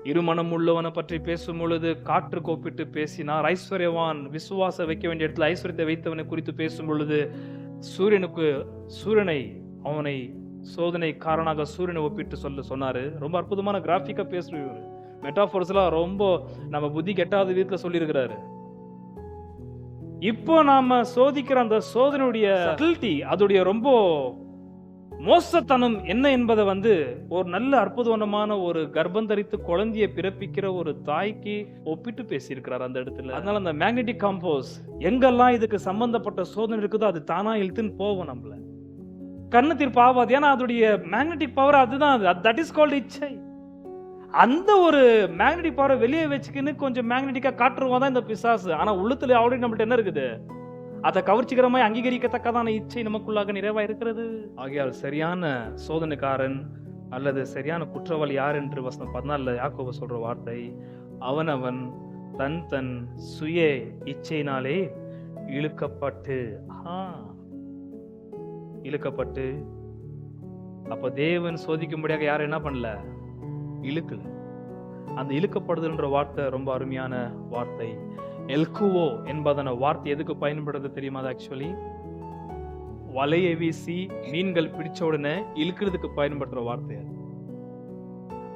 இருமனம் உள்ளவனை பற்றி பேசும் பொழுது காற்று கோப்பிட்டு பேசினார். ஐஸ்வர்யவான் விசுவாச வைக்க வேண்டிய இடத்துல ஐஸ்வர்யத்தை வைத்தவனை குறித்து பேசும் பொழுது சூரியனை அவனை சோதனை காரணமாக சூரியனை ஒப்பிட்டு சொன்னாரு. ரொம்ப அற்புதமான கிராஃபிக்கா பேசுற இவரு. மெட்டாஃபோர்ஸ் எல்லாம் ரொம்ப நம்ம புத்தி கெட்டாத வீட்டுல சொல்லி இருக்கிறாரு. இப்போ நாம சோதிக்கிற அந்த சோதனையுடைய சட்டில்டி, அதோடைய ரொம்ப மோசத்தனம் என்ன என்பதை ஒரு நல்ல அற்புதமான ஒரு கர்ப்பந்தரித்து குழந்தையை பிறப்பிக்கிற ஒரு தாய்க்கு ஒப்பிட்டு பேசியிருக்கிறார் அந்த இடத்துல. அதனால அந்த மேக்னெட்டிக் காம்போஸ் எங்கெல்லாம் இதுக்கு சம்பந்தப்பட்ட சோதனை இருக்குதோ அது தானா இழுத்துன்னு போவோம். நம்மள கண்ணு தீர்ப்பாவாது. ஏன்னா அதோடைய மேக்னெட்டிக் பவர் அதுதான். தட் இஸ் கால்ட் இச்சை. அந்த ஒரு மேக்னெட்டிக் பவரை வெளியே வச்சுக்கின்னு கொஞ்சம் மேக்னெட்டிக்கா காட்டுருவா தான் இந்த பிசாசு. ஆனா உள்ளத்துல ஆல்ரெடி நம்மள்ட்ட என்ன இருக்குது? அதை கவர்ச்சிகரமாய் அங்கீகரிக்கத்தக்கதான இச்சை நமக்குள்ளாக நிறைவா இருக்கிறது. ஆகையால் சரியான சோதனைக்காரன் அல்லது சரியான குற்றவாளி யார் என்று வசனம் 14 யாக்கோபு சொல்ற வார்த்தை, அவன் தன் சுய இச்சையினாலே இழுக்கப்பட்டு. அப்ப தேவன் சோதிக்கும்படியாக யாரும் என்ன பண்ணல? இழுக்கல. அந்த இழுக்கப்படுதல்ன்ற வார்த்தை ரொம்ப அருமையான வார்த்தை. எல்குவோ என்பதான வார்த்தை எதுக்கு பயன்படுறது தெரியுமா? ஆக்சுவலி வலையை வீசி மீன்கள் பிடிச்ச உடனே இழுக்கிறதுக்கு பயன்படுற வார்த்தை.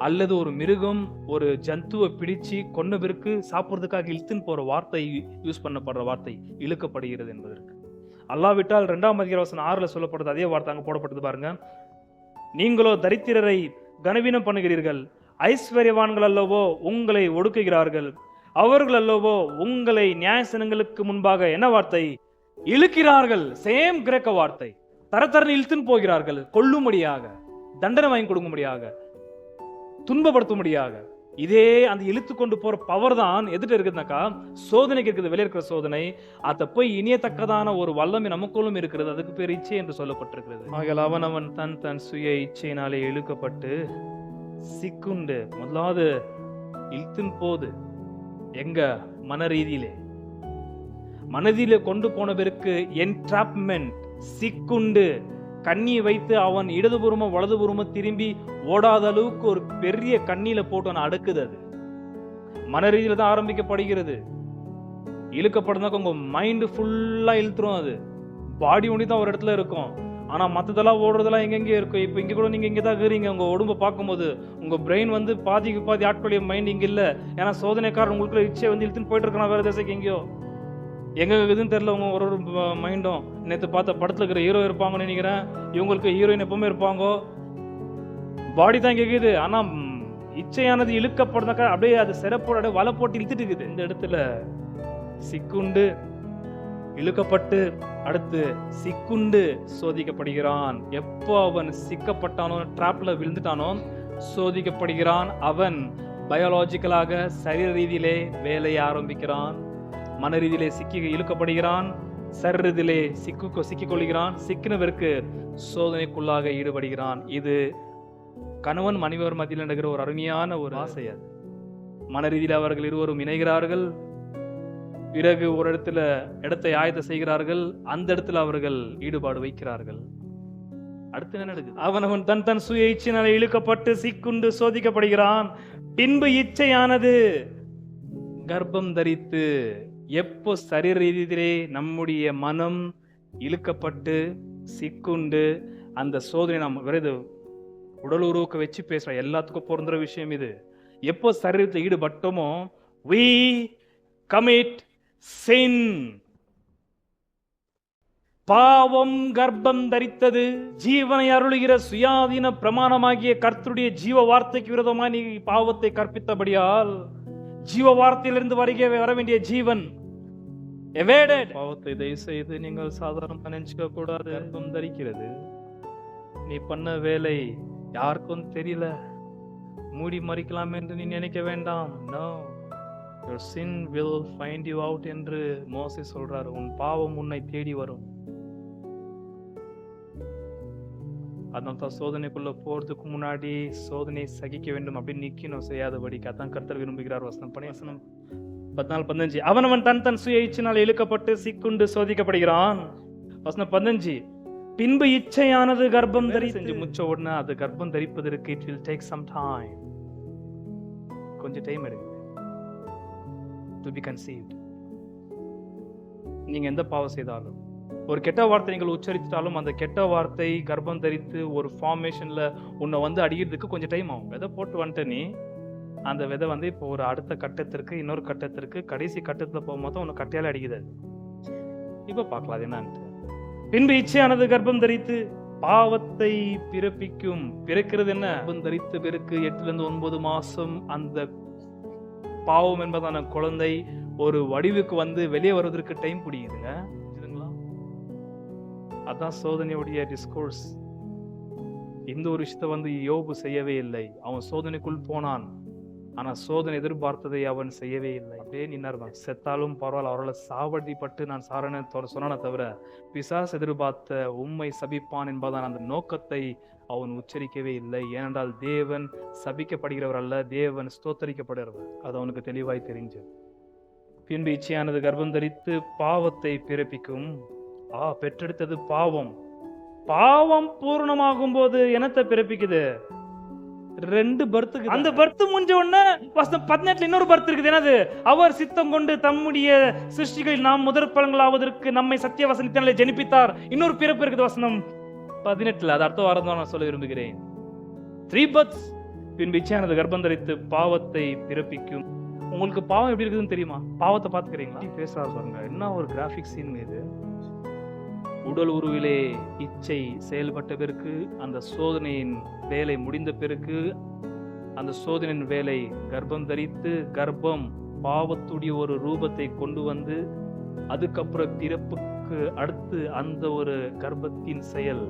அல்லது ஒரு மிருகம் ஒரு ஜந்துவை பிடிச்சு கொன்ன பிறகு சாப்பிடுறதுக்காக இழுத்துன்னு போற வார்த்தை யூஸ் பண்ணப்படுற வார்த்தை இழுக்கப்படுகிறது என்பதற்கு. அல்லாவிட்டால் 2ஆம் அதிகாரம் 6 சொல்லப்படுறது அதே வார்த்தை அங்க போடப்பட்டது பாருங்க. நீங்களோ தரித்திரரை கனவீனம் பண்ணுகிறீர்கள், ஐஸ்வர்யவான்கள் அல்லவோ உங்களை ஒடுக்குகிறார்கள், அவர்கள் அல்லவோ உங்களை நியாயசனங்களுக்கு முன்பாக என்ன வார்த்தை? இழுக்கிறார்கள். சேம் கிரேக்க வார்த்தை. தரத்தரன்னு இழுத்துன்னு போகிறார்கள். கொல்லும்படியாக, தண்டனை வாங்கி கொடுக்கும்படியாக, துன்பப்படுத்தும்படியாக. இதே அந்த இழுத்து கொண்டு போற பவர் தான் எதிர்த்து இருக்குதுனாக்கா சோதனைக்கு இருக்குது. வெளியே இருக்கிற சோதனை அதை போய் இனியத்தக்கதான ஒரு வல்லமை நமக்குள்ளும் இருக்கிறது. அதுக்கு பேர் இச்சை என்று சொல்லப்பட்டிருக்கிறது. ஆகையால் அவன் தன் சுய இச்சையினாலே இழுக்கப்பட்டு சிக்குண்டு. முதலாவது இழுத்துன்னு போது எங்க? மனதிலே கொண்டு போனவருக்கு என்ட்ராப்மெண்ட், சிக்குண்டு. கண்ணி வைத்து அவன் இடதுபுறமோ வலதுபுறமோ திரும்பி ஓடாத அளவுக்கு ஒரு பெரிய கண்ணியில போட்டு அவன் அடுக்குது. அது மனரீதியில தான் ஆரம்பிக்கப்படுகிறது. இழுக்கப்படுறதுனாக்க உங்க மைண்ட் ஃபுல்லா இழுத்துரும். அது பாடி ஒண்டி தான் ஒரு இடத்துல இருக்கும். ஆனா மத்ததெல்லாம் ஓடுறதெல்லாம் எங்கெங்கே இருக்கும். இப்போ இங்க கூட நீங்க இங்க தான் இருக்கிறீங்க. உங்க உடம்ப பார்க்கும்போது உங்க பிரெயின் வந்து பாதிக்கு பாதி ஆட்களுடைய மைண்ட் இங்க இல்ல. ஏன்னா சோதனைக்காரன் உங்களுக்குள்ள இச்சை வந்து இழுத்துன்னு போயிட்டு இருக்கான் வேற தேசத்துக்கு எங்கேயோ. எங்க இருக்குதுன்னு தெரியல உங்க ஒரு மைண்டும். நேற்று பார்த்த படத்துல இருக்கிற ஹீரோ இருப்பாங்கன்னு நினைக்கிறேன். இவங்களுக்கு ஹீரோயின் எப்பவுமே இருப்பாங்க. பாடி தான் கேக்குது. ஆனா இச்சையானது இழுக்கப்படுறதுக்கா அப்படியே அது சிறப்போட வலை போட்டு இழுத்துட்டு இருக்குது. இந்த இடத்துல சிக்குண்டு இழுக்கப்பட்டு அடுத்து சிக்குண்டு சோதிக்கப்படுகிறான். எப்போ அவன் சிக்கப்பட்டானோ, டிராப்ல விழுந்துட்டானோ சோதிக்கப்படுகிறான். அவன் பயாலஜிக்கலாக சரீர ரீதியிலே வேலையை ஆரம்பிக்கிறான். மன ரீதியிலே இழுக்கப்படுகிறான். சரீரத்திலே சிக்கிக்கொள்கிறான். சிக்கினவருக்கு சோதனைக்குள்ளாக ஈடுபடுகிறான். இது கணவன் மனைவர் மத்தியில் நடக்கிற ஒரு அருமையான ஒரு ஆசை. அது மன ரீதியில் அவர்கள் இருவரும் இணைகிறார்கள். பிறகு ஒரு இடத்தை ஆயத்த செய்கிறார்கள். அந்த இடத்துல அவர்கள் ஈடுபாடு வைக்கிறார்கள். அடுத்து என்ன நடக்குது? அவன் தன் சுய இச்சையினால இழுக்கப்பட்டு சிக்குண்டு சோதிக்கப்படுகிறான். பின்பு இச்சையானது கர்ப்பம் தரித்து. எப்போ சரீர ரீதியிலே நம்முடைய மனம் இழுக்கப்பட்டு சிக்குண்டு அந்த சோதனை நாம் விரைது உடல் உருவக்க வச்சு பேசுறோம். எல்லாத்துக்கும் பொருந்துற விஷயம் இது. எப்போ சரீரத்தில் ஈடுபட்டோமோ we commit sin. பாவம் கர்ப்பம் தரித்தது. ஜீவனை அருளுகிற சுயாதீன பிரமாணமாகிய கர்த்தருடைய ஜீவ வார்த்தைக்கு விரோதமாய் நீ பாவத்தை கற்பித்தபடியால் ஜீவ வார்த்தையிலிருந்து வர வேண்டிய ஜீவன் evaded. பாவத்தை தயவு செய்து நீங்கள் சாதாரண நினைச்சுக்க கூடாது. கர்ப்பம் தரிக்கிறது. நீ பண்ண வேலை யாருக்கும் தெரியல, மூடி மறைக்கலாம் என்று நீ நினைக்க வேண்டாம். No, your sin will find you out என்று மோசே சொல்றாரு. உன் பாவம் உன்னை தேடி வரும். அதனால தான் சோதனைக்குள்ள போறதுக்கு முன்னாடி சோதனை சகிக்க வேண்டும் அப்படின்னு நிக்கணும் செய்யாதபடிக்கு. அதான் கர்த்தர் விரும்புகிறார். வசனம் 14-15. அவனவன் தன் சுய இச்சையினால் இழுக்கப்பட்டு சிக்குண்டு சோதிக்கப்படுகிறான். வசனம் 15. பின்பு இச்சையானது கர்ப்பம் செஞ்சு முச்ச உடனே அது கர்ப்பம் தரிப்பதற்கு it will take some time. கொஞ்சம் டைம் எடுக்குது to be conceived. நீங்க எந்த பாவம் செய்தாலும், ஒரு கெட்ட வார்த்தை நீங்கள் உச்சரித்தாலும் அந்த கெட்ட வார்த்தை கர்ப்பம் தரித்து ஒரு ஃபார்மேஷன்ல உன்னை வந்து அடிக்கிறதுக்கு கொஞ்சம் டைம் ஆகும். விதை போட்டு வந்துட்டு நீ அந்த விதை வந்து இப்போ ஒரு அடுத்த கட்டத்திற்கு இன்னொரு கட்டத்திற்கு கடைசி கட்டத்துல போகும்போது உன்னை கட்டையால அடிக்குது. இப்ப பார்க்கலாம் அது என்னன்னு. பின்பு இச்சையானது கர்ப்பம் தரித்து பாவத்தை பிறப்பிக்கும். பிறக்கிறது என்ன? கர்ப்பம் தரித்து பிறகு 8-9 மாசம் அந்த பாவம் என்பதான குழந்தை ஒரு வடிவுக்கு வந்து வெளியே வருவதற்கு டைம் பிடிக்குதுங்க. அதான் சோதனையுடைய டிஸ்கோர்ஸ். இந்த ஒரு விஷயத்தை வந்து யோபு செய்யவே இல்லை. அவன் சோதனைக்குள் போனான். ஆனா சோதனை எதிர்பார்த்ததை அவன் செய்யவே இல்லை. அப்படியே நின்னார்தான். செத்தாலும் பரவாயில்ல, அவர்களை சாவடிப்பட்டு நான் சாரண சொன்னான தவிர பிசாசு எதிர்பார்த்த உம்மை சபிப்பான் என்பதான அந்த நோக்கத்தை அவன் உச்சரிக்கவே இல்லை. ஏனென்றால் தேவன் சபிக்கப்படுகிறவர் அல்ல, தேவன் ஸ்தோத்தரிக்கப்படுகிறவர். அது அவனுக்கு தெளிவாய் தெரிஞ்சது. பின்பு இச்சையானது கர்ப்பம் தரித்து பாவத்தை பிறப்பிக்கும். பெற்றெடுத்தது பாவம். பாவம் பூர்ணமாகும் போது என்னத்தை பிறப்பிக்குது? 2 பர்த்துக்கு. அந்த பர்த் முடிஞ்ச உடனே 18 இன்னொரு பர்த் இருக்குது. என்னது? அவர் சித்தம் கொண்டு தம்முடைய சிருஷ்டிகளில் நாம் முதற் பலன்களாவதற்கு நம்மை சத்திய வசனத்தினாலே ஜெனிப்பித்தார். இன்னொரு பிறப்பு இருக்குது. வசனம் 18. அது அடுத்த வாரம் தான் நான் சொல்ல விரும்புகிறேன். 3 பர்த்ஸ். பின்பு இச்சையானது கர்ப்பம் தரித்து பாவத்தை பிறப்பிக்கும். உங்களுக்கு பாவம் எப்படி இருக்குதுன்னு தெரியுமா? பாவத்தை பாத்துக்கிறீங்களா? பேசுறாரு பாருங்க. என்ன ஒரு கிராபிக் சீன் இது. உடல் உருவிலே இச்சை செயல்பட்ட பிறகு அந்த சோதனையின் வேலை முடிந்த பிறகு அந்த சோதனையின் வேலை கர்ப்பம் தரித்து கர்ப்பம் பாவத்துடைய ஒரு ரூபத்தை கொண்டு வந்து அதுக்கப்புறம் பிறப்புக்கு அடுத்து அந்த ஒரு கர்ப்பத்தின் செயல்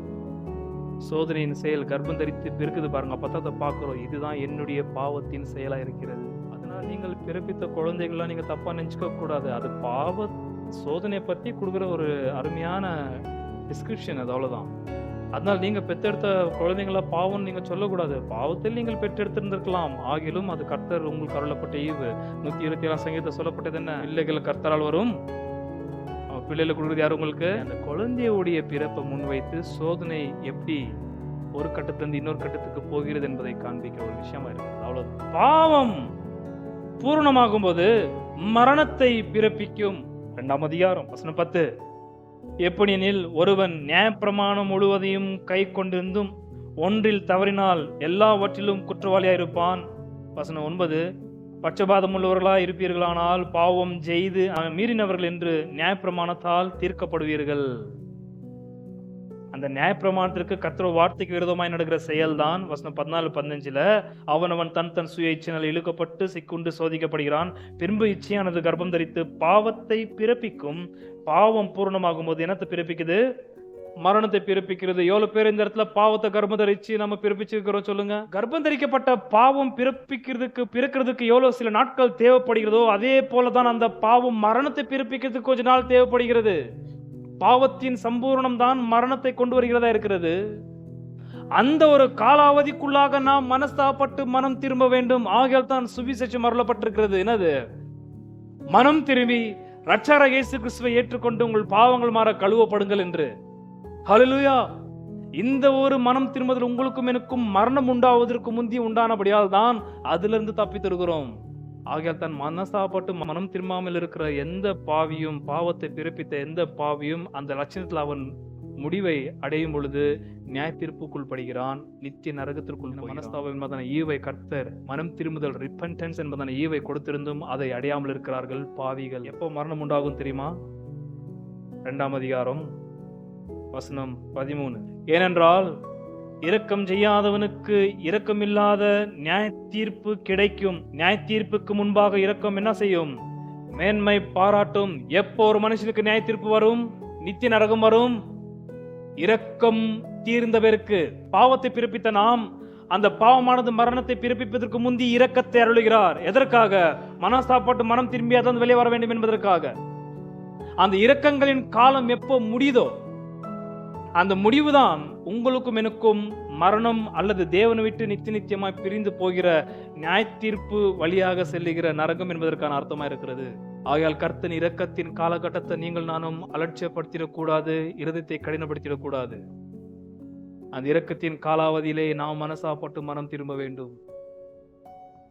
சோதனையின் செயல் கர்ப்பம் தரித்து பிறகுது பாருங்க. அப்பதான் அதை பார்க்கிறோம். இதுதான் என்னுடைய பாவத்தின் செயலா இருக்கிறது. அதனால நீங்கள் பிறப்பித்த குழந்தைகள்லாம் நீங்க தப்பா நினைச்சுக்க கூடாது. அது பாவ சோதனை பத்தி கொடுக்குற ஒரு அருமையான டிஸ்கிரிப்ஷன். அது அவ்வளவுதான். அதனால நீங்க பெற்றெடுத்த குழந்தைங்கள பாவம் நீங்க சொல்லக்கூடாது. பாவத்தில் நீங்கள் பெற்றெடுத்திருந்திருக்கலாம். ஆகிலும் அது கர்த்தர் உங்களுக்கு அருளப்பட்ட ஈவு. 127 சங்கீதத்தில் சொல்லப்பட்டது என்ன? பிள்ளைகள் கர்த்தரால் வரும். பிள்ளைகளை கொடுக்குறது யாரு உங்களுக்கு? அந்த குழந்தையுடைய பிறப்பை முன்வைத்து சோதனை எப்படி ஒரு கட்டத்திலிருந்து இன்னொரு கட்டத்துக்கு போகிறது என்பதை காண்பிக்கிற ஒரு விஷயமா இருக்கு. அவ்வளவு. பாவம் பூரணமாகும் போது மரணத்தை பிறப்பிக்கும். 2ஆம் அதிகாரம் வசனம் 10. எப்படியெனில் ஒருவன் நியாயப்பிரமாணம் முழுவதையும் கை கொண்டிருந்தும் ஒன்றில் தவறினால் எல்லாவற்றிலும் குற்றவாளியாயிருப்பான். வசனம் 9, பட்சபாதம் உள்ளவர்களாய் இருப்பீர்களானால் பாவம் செய்து மீறினவர்கள் என்று நியாயப்பிரமாணத்தால் தீர்க்கப்படுவீர்கள். அந்த நியாயப்பிரமாணத்திற்கு கர்த்தர் வார்த்தைக்கு விரோதமாய் நடக்கிற செயல்தான் வசனம் 14-15 அவனவன் தன் சுய இச்சையினால் இழுக்கப்பட்டு சிக்குண்டு சோதிக்கப்படுகிறான். பின்பு இச்சையானது கர்ப்பம் தரித்து பாவத்தை பிறப்பிக்கும். பாவம் பூர்ணமாகும் போது என்னத்தை பிறப்பிக்குது? மரணத்தை பிறப்பிக்கிறது. எவ்வளவு பேர் இந்த இடத்துல பாவத்தை கர்ப்பம் தரிச்சு நம்ம பிறப்பிச்சிருக்கிறோம் சொல்லுங்க. கர்ப்பம் தரிக்கப்பட்ட பாவம் பிறக்கிறதுக்கு எவ்வளவு சில நாட்கள் தேவைப்படுகிறதோ அதே போலதான் அந்த பாவம் மரணத்தை பிறப்பிக்கிறதுக்கு கொஞ்ச நாள் தேவைப்படுகிறது. பாவத்தின் சம்பூர்ணம் தான் மரணத்தை கொண்டு வருகிறதா இருக்கிறது. அந்த ஒரு காலாவதிக்குள்ளாக நாம் மனஸ்தாபப்பட்டு மனம் திரும்ப வேண்டும். ஆகையால் தான் சுவிசேஷம் அருளப்பட்டிருக்கிறது. என்னது? மனம் திரும்பி இரட்சகர் இயேசு கிறிஸ்துவை ஏற்றுக்கொண்டு உங்கள் பாவங்கள் மாற கழுவப்படுங்கள் என்று. ஹல்லேலூயா! இந்த ஒரு மனம் திரும்புதல் உங்களுக்கும் எனக்கும் மரணம் உண்டாவதற்கு முந்தி உண்டானபடியால் தான் அதிலிருந்து தப்பித்திருக்கிறோம். ஆகையால் தான் மனஸ்தாபப்பட்டு மனம் திரும்பாமல் இருக்கிற எந்த பாவியும், பாவத்தை பிறப்பித்த எந்த பாவியும் அந்த லட்சணத்தில் அவன் முடிவை அடையும் பொழுது நியாய தீர்ப்புக்குள் படுகிறான், நித்திய நரகத்திற்குள். மனஸ்தாபம் என்பதான ஈவை கர்த்தர், மனம் திரும்புதல் ரிப்பன்டன்ஸ் என்பதான ஈவை கொடுத்திருந்தும் அதை அடையாமல் இருக்கிறார்கள் பாவிகள். எப்போ மரணம் உண்டாகும் தெரியுமா? 2ஆம் அதிகாரம் வசனம் 13. ஏனென்றால் இரக்கம் செய்யாதவனுக்கு இரக்கமில்லாத நியாய தீர்ப்பு கிடைக்கும். நியாய தீர்ப்புக்கு முன்பாக இரக்கம் என்ன செய்யும்? மேன்மை பாராட்டும். எப்போ ஒரு மனுஷனுக்கு நியாய தீர்ப்பு வரும்? நித்திய நரகம் வரும். இரக்கம் தீர்ந்த பேருக்கு, பாவத்தை பிறப்பித்த நாம், அந்த பாவமானது மரணத்தை பிறப்பிப்பதற்கு முந்தி இரக்கத்தை அருளுகிறார். எதற்காக? மனஸ்தாபப்பட்டு மனம் திரும்பி அதான் வெளியே வர வேண்டும் என்பதற்காக. அந்த இரக்கங்களின் காலம் எப்போ முடியுதோ அந்த முடிவுதான் உங்களுக்கும் எனக்கும் மரணம் அல்லது தேவனை விட்டு நித்தியமாய் பிரிந்து போகிற நியாய தீர்ப்பு வழியாக செல்லுகிற நரகம் என்பதற்கான அர்த்தமா இருக்கிறது. ஆகையால் கர்த்தன் இரக்கத்தின் காலகட்டத்தை நீங்கள் நானும் அலட்சியப்படுத்திடக்கூடாது, இருதயத்தை கடினப்படுத்திடக்கூடாது. அந்த இரக்கத்தின் காலாவதியிலே நாம் மனசாப்பட்டு மனம் திரும்ப வேண்டும்.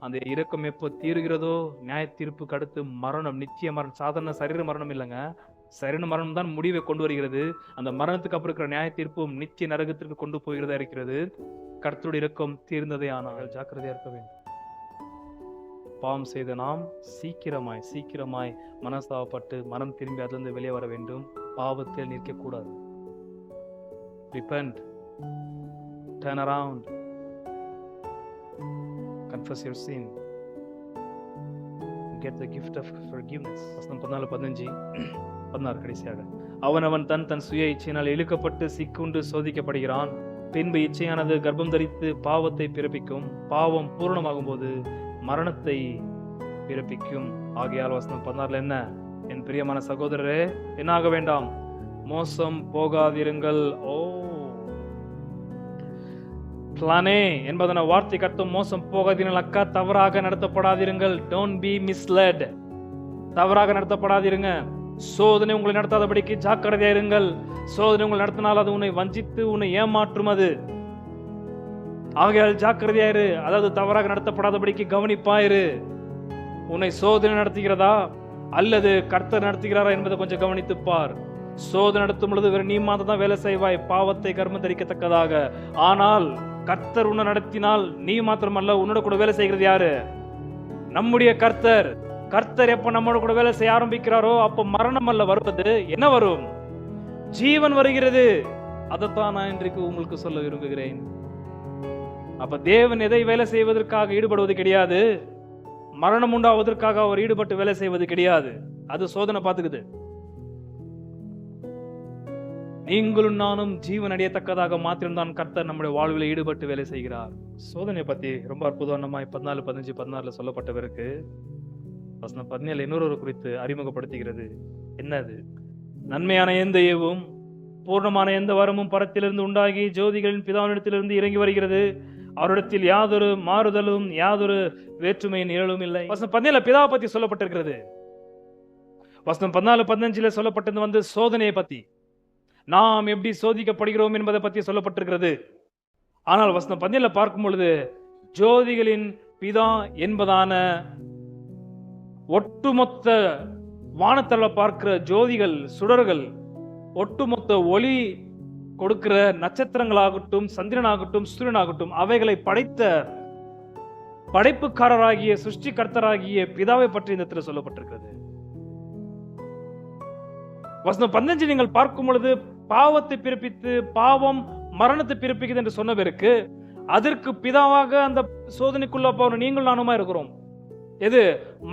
அந்த இரக்கம் எப்போ தீருகிறதோ நியாய தீர்ப்புக்கு அடுத்து மரணம், நித்திய மரணம். சாதாரண சரீர மரணம் இல்லைங்க, சரீர மரணம் தான் முடிவை கொண்டு வருகிறது. அந்த மரணத்துக்கு அப்புறம் இருக்கிற நியாய தீர்ப்பும் நித்திய நரகத்திற்கு கொண்டு போகிறதா இருக்கிறது. கர்த்தருடைய இரக்கம் தீர்ந்ததே ஆனால் ஜாக்கிரதையா இருக்க வேண்டும். பாவம் செய்த நாம் சீக்கிரமாய் மனஸ்தாபப்பட்டு மனம் திரும்பி அதிலிருந்து வெளியே வர வேண்டும். பாவத்தில் நிற்க கூடாது. Repent, turn around, confess your sin, get the gift of forgiveness. வசனம் 14-15-16 கடைசியாக. அவனவன் தன் சுய இச்சையினால் இழுக்கப்பட்டு சிக்குண்டு சோதிக்கப்படுகிறான். பின்பு இச்சையானது கர்ப்பம் தரித்து பாவத்தை பிறப்பிக்கும். பாவம் பூரணமாகும் போது மரணத்தை பிறப்பிக்கும். ஆகையால் வசனம் 16 என்ன? என் பிரியமான சகோதரரே, என்னாக வேண்டாம், மோசம் போகாதிருங்கள். பிளானே என்பதன வார்த்தை கட்டும் மோசம் போகாதீர்கள். அக்கா, தவறாக நடத்தப்படாதீர்கள். Don't be misled. தவறாக நடத்தப்படாதீருங்க. சோதனை உங்களை நடத்தாதபடிக்கு ஜாக்கிரதையா இருங்கள். சோதனை உங்களை நடத்தினால் அது உன்னை வஞ்சித்து உன்னை ஏமாற்றும். அது ஆகையால் ஜாக்கிரதையாயிரு. அதாவது தவறாக நடத்தப்படாதபடிக்கு கவனிப்பாயிரு. உன்னை சோதனை நடத்துகிறதா அல்லது கர்த்தர் நடத்துகிறாரா என்பதை கொஞ்சம் கவனித்து பார். சோதனை நடத்தும் பொழுது வேற நீ மாத்திரம் தான் வேலை செய்வாய், பாவத்தை கர்மம் தரிக்கத்தக்கதாக. ஆனால் கர்த்தர் உன்னை நடத்தினால் நீ மாத்திரமல்ல, உன்னோட கூட வேலை செய்கிறது யாரு? நம்முடைய கர்த்தர். கர்த்தர் எப்ப நம்மோட கூட வேலை செய்ய ஆரம்பிக்கிறாரோ அப்ப மரணம் அல்ல வருவது, என்ன வரும்? ஜீவன் வருகிறது. அதைத்தான் நான் இன்றைக்கு உங்களுக்கு சொல்ல விரும்புகிறேன். அப்ப தேவன் எதை வேலை செய்வதற்காக ஈடுபடுவது கிடையாது. மரணம் உண்டாவதற்காக அவர் ஈடுபட்டு வேலை செய்வது கிடையாது. அது சோதனை பார்த்துக்குது. நீங்களும் நானும் ஜீவன் அடையத்தக்கதாக மாத்திரம்தான் கர்த்தர் நம்முடைய வாழ்வில் ஈடுபட்டு வேலை செய்கிறார். சோதனை பத்தி ரொம்ப அற்புதமாய் 14-15-16 சொல்லப்பட்டவருக்கு வசனம் 17 இன்னொரு குறித்து அறிமுகப்படுத்துகிறது. என்னது? நன்மையான எந்த ஏவும் பூர்ணமான எந்த வரமும் பரத்திலிருந்து உண்டாகி ஜோதிகளின் பிதாவினிடத்திலிருந்து இறங்கி வருகிறது. அவரிடத்தில் யாதொரு மாறுதலும் யாதொரு வேற்றுமையின் நிழலும் இல்லை. வசனம் 17 பிதாவை பத்தி சொல்லப்பட்டிருக்கிறது. வசனம் 14-15 சொல்லப்பட்டது சோதனையை பத்தி, நாம் எப்படி சோதிக்கப்படுகிறோம் என்பதை பற்றி சொல்லப்பட்டிருக்கிறது. ஆனால் வசனம் 17 பார்க்கும் பொழுது ஜோதிகளின் பிதா என்பதான ஒட்டுமொத்த வானத்தள பார்க்கிற ஜோதிகள், சுடர்கள், ஒட்டுமொத்த ஒளி கொடுக்கிற நட்சத்திரங்களாகட்டும், சந்திரனாகட்டும், சூரியனாகட்டும், அவைகளை படைத்த படைப்புக்காரராகிய சிருஷ்டிகர்த்தராகிய பிதாவை பற்றி இந்த இடத்துல சொல்லப்பட்டிருக்கிறது. வசனம் 15 நீங்கள் பார்க்கும் பொழுது பாவத்தை பிறப்பித்து பாவம் மரணத்தை பிறப்பிக்குது என்று சொன்னவருக்கு அதற்கு பிதாவாக அந்த சோதனைக்குள்ள போன நீங்கள் நானுமா இருக்கிறோம். எது?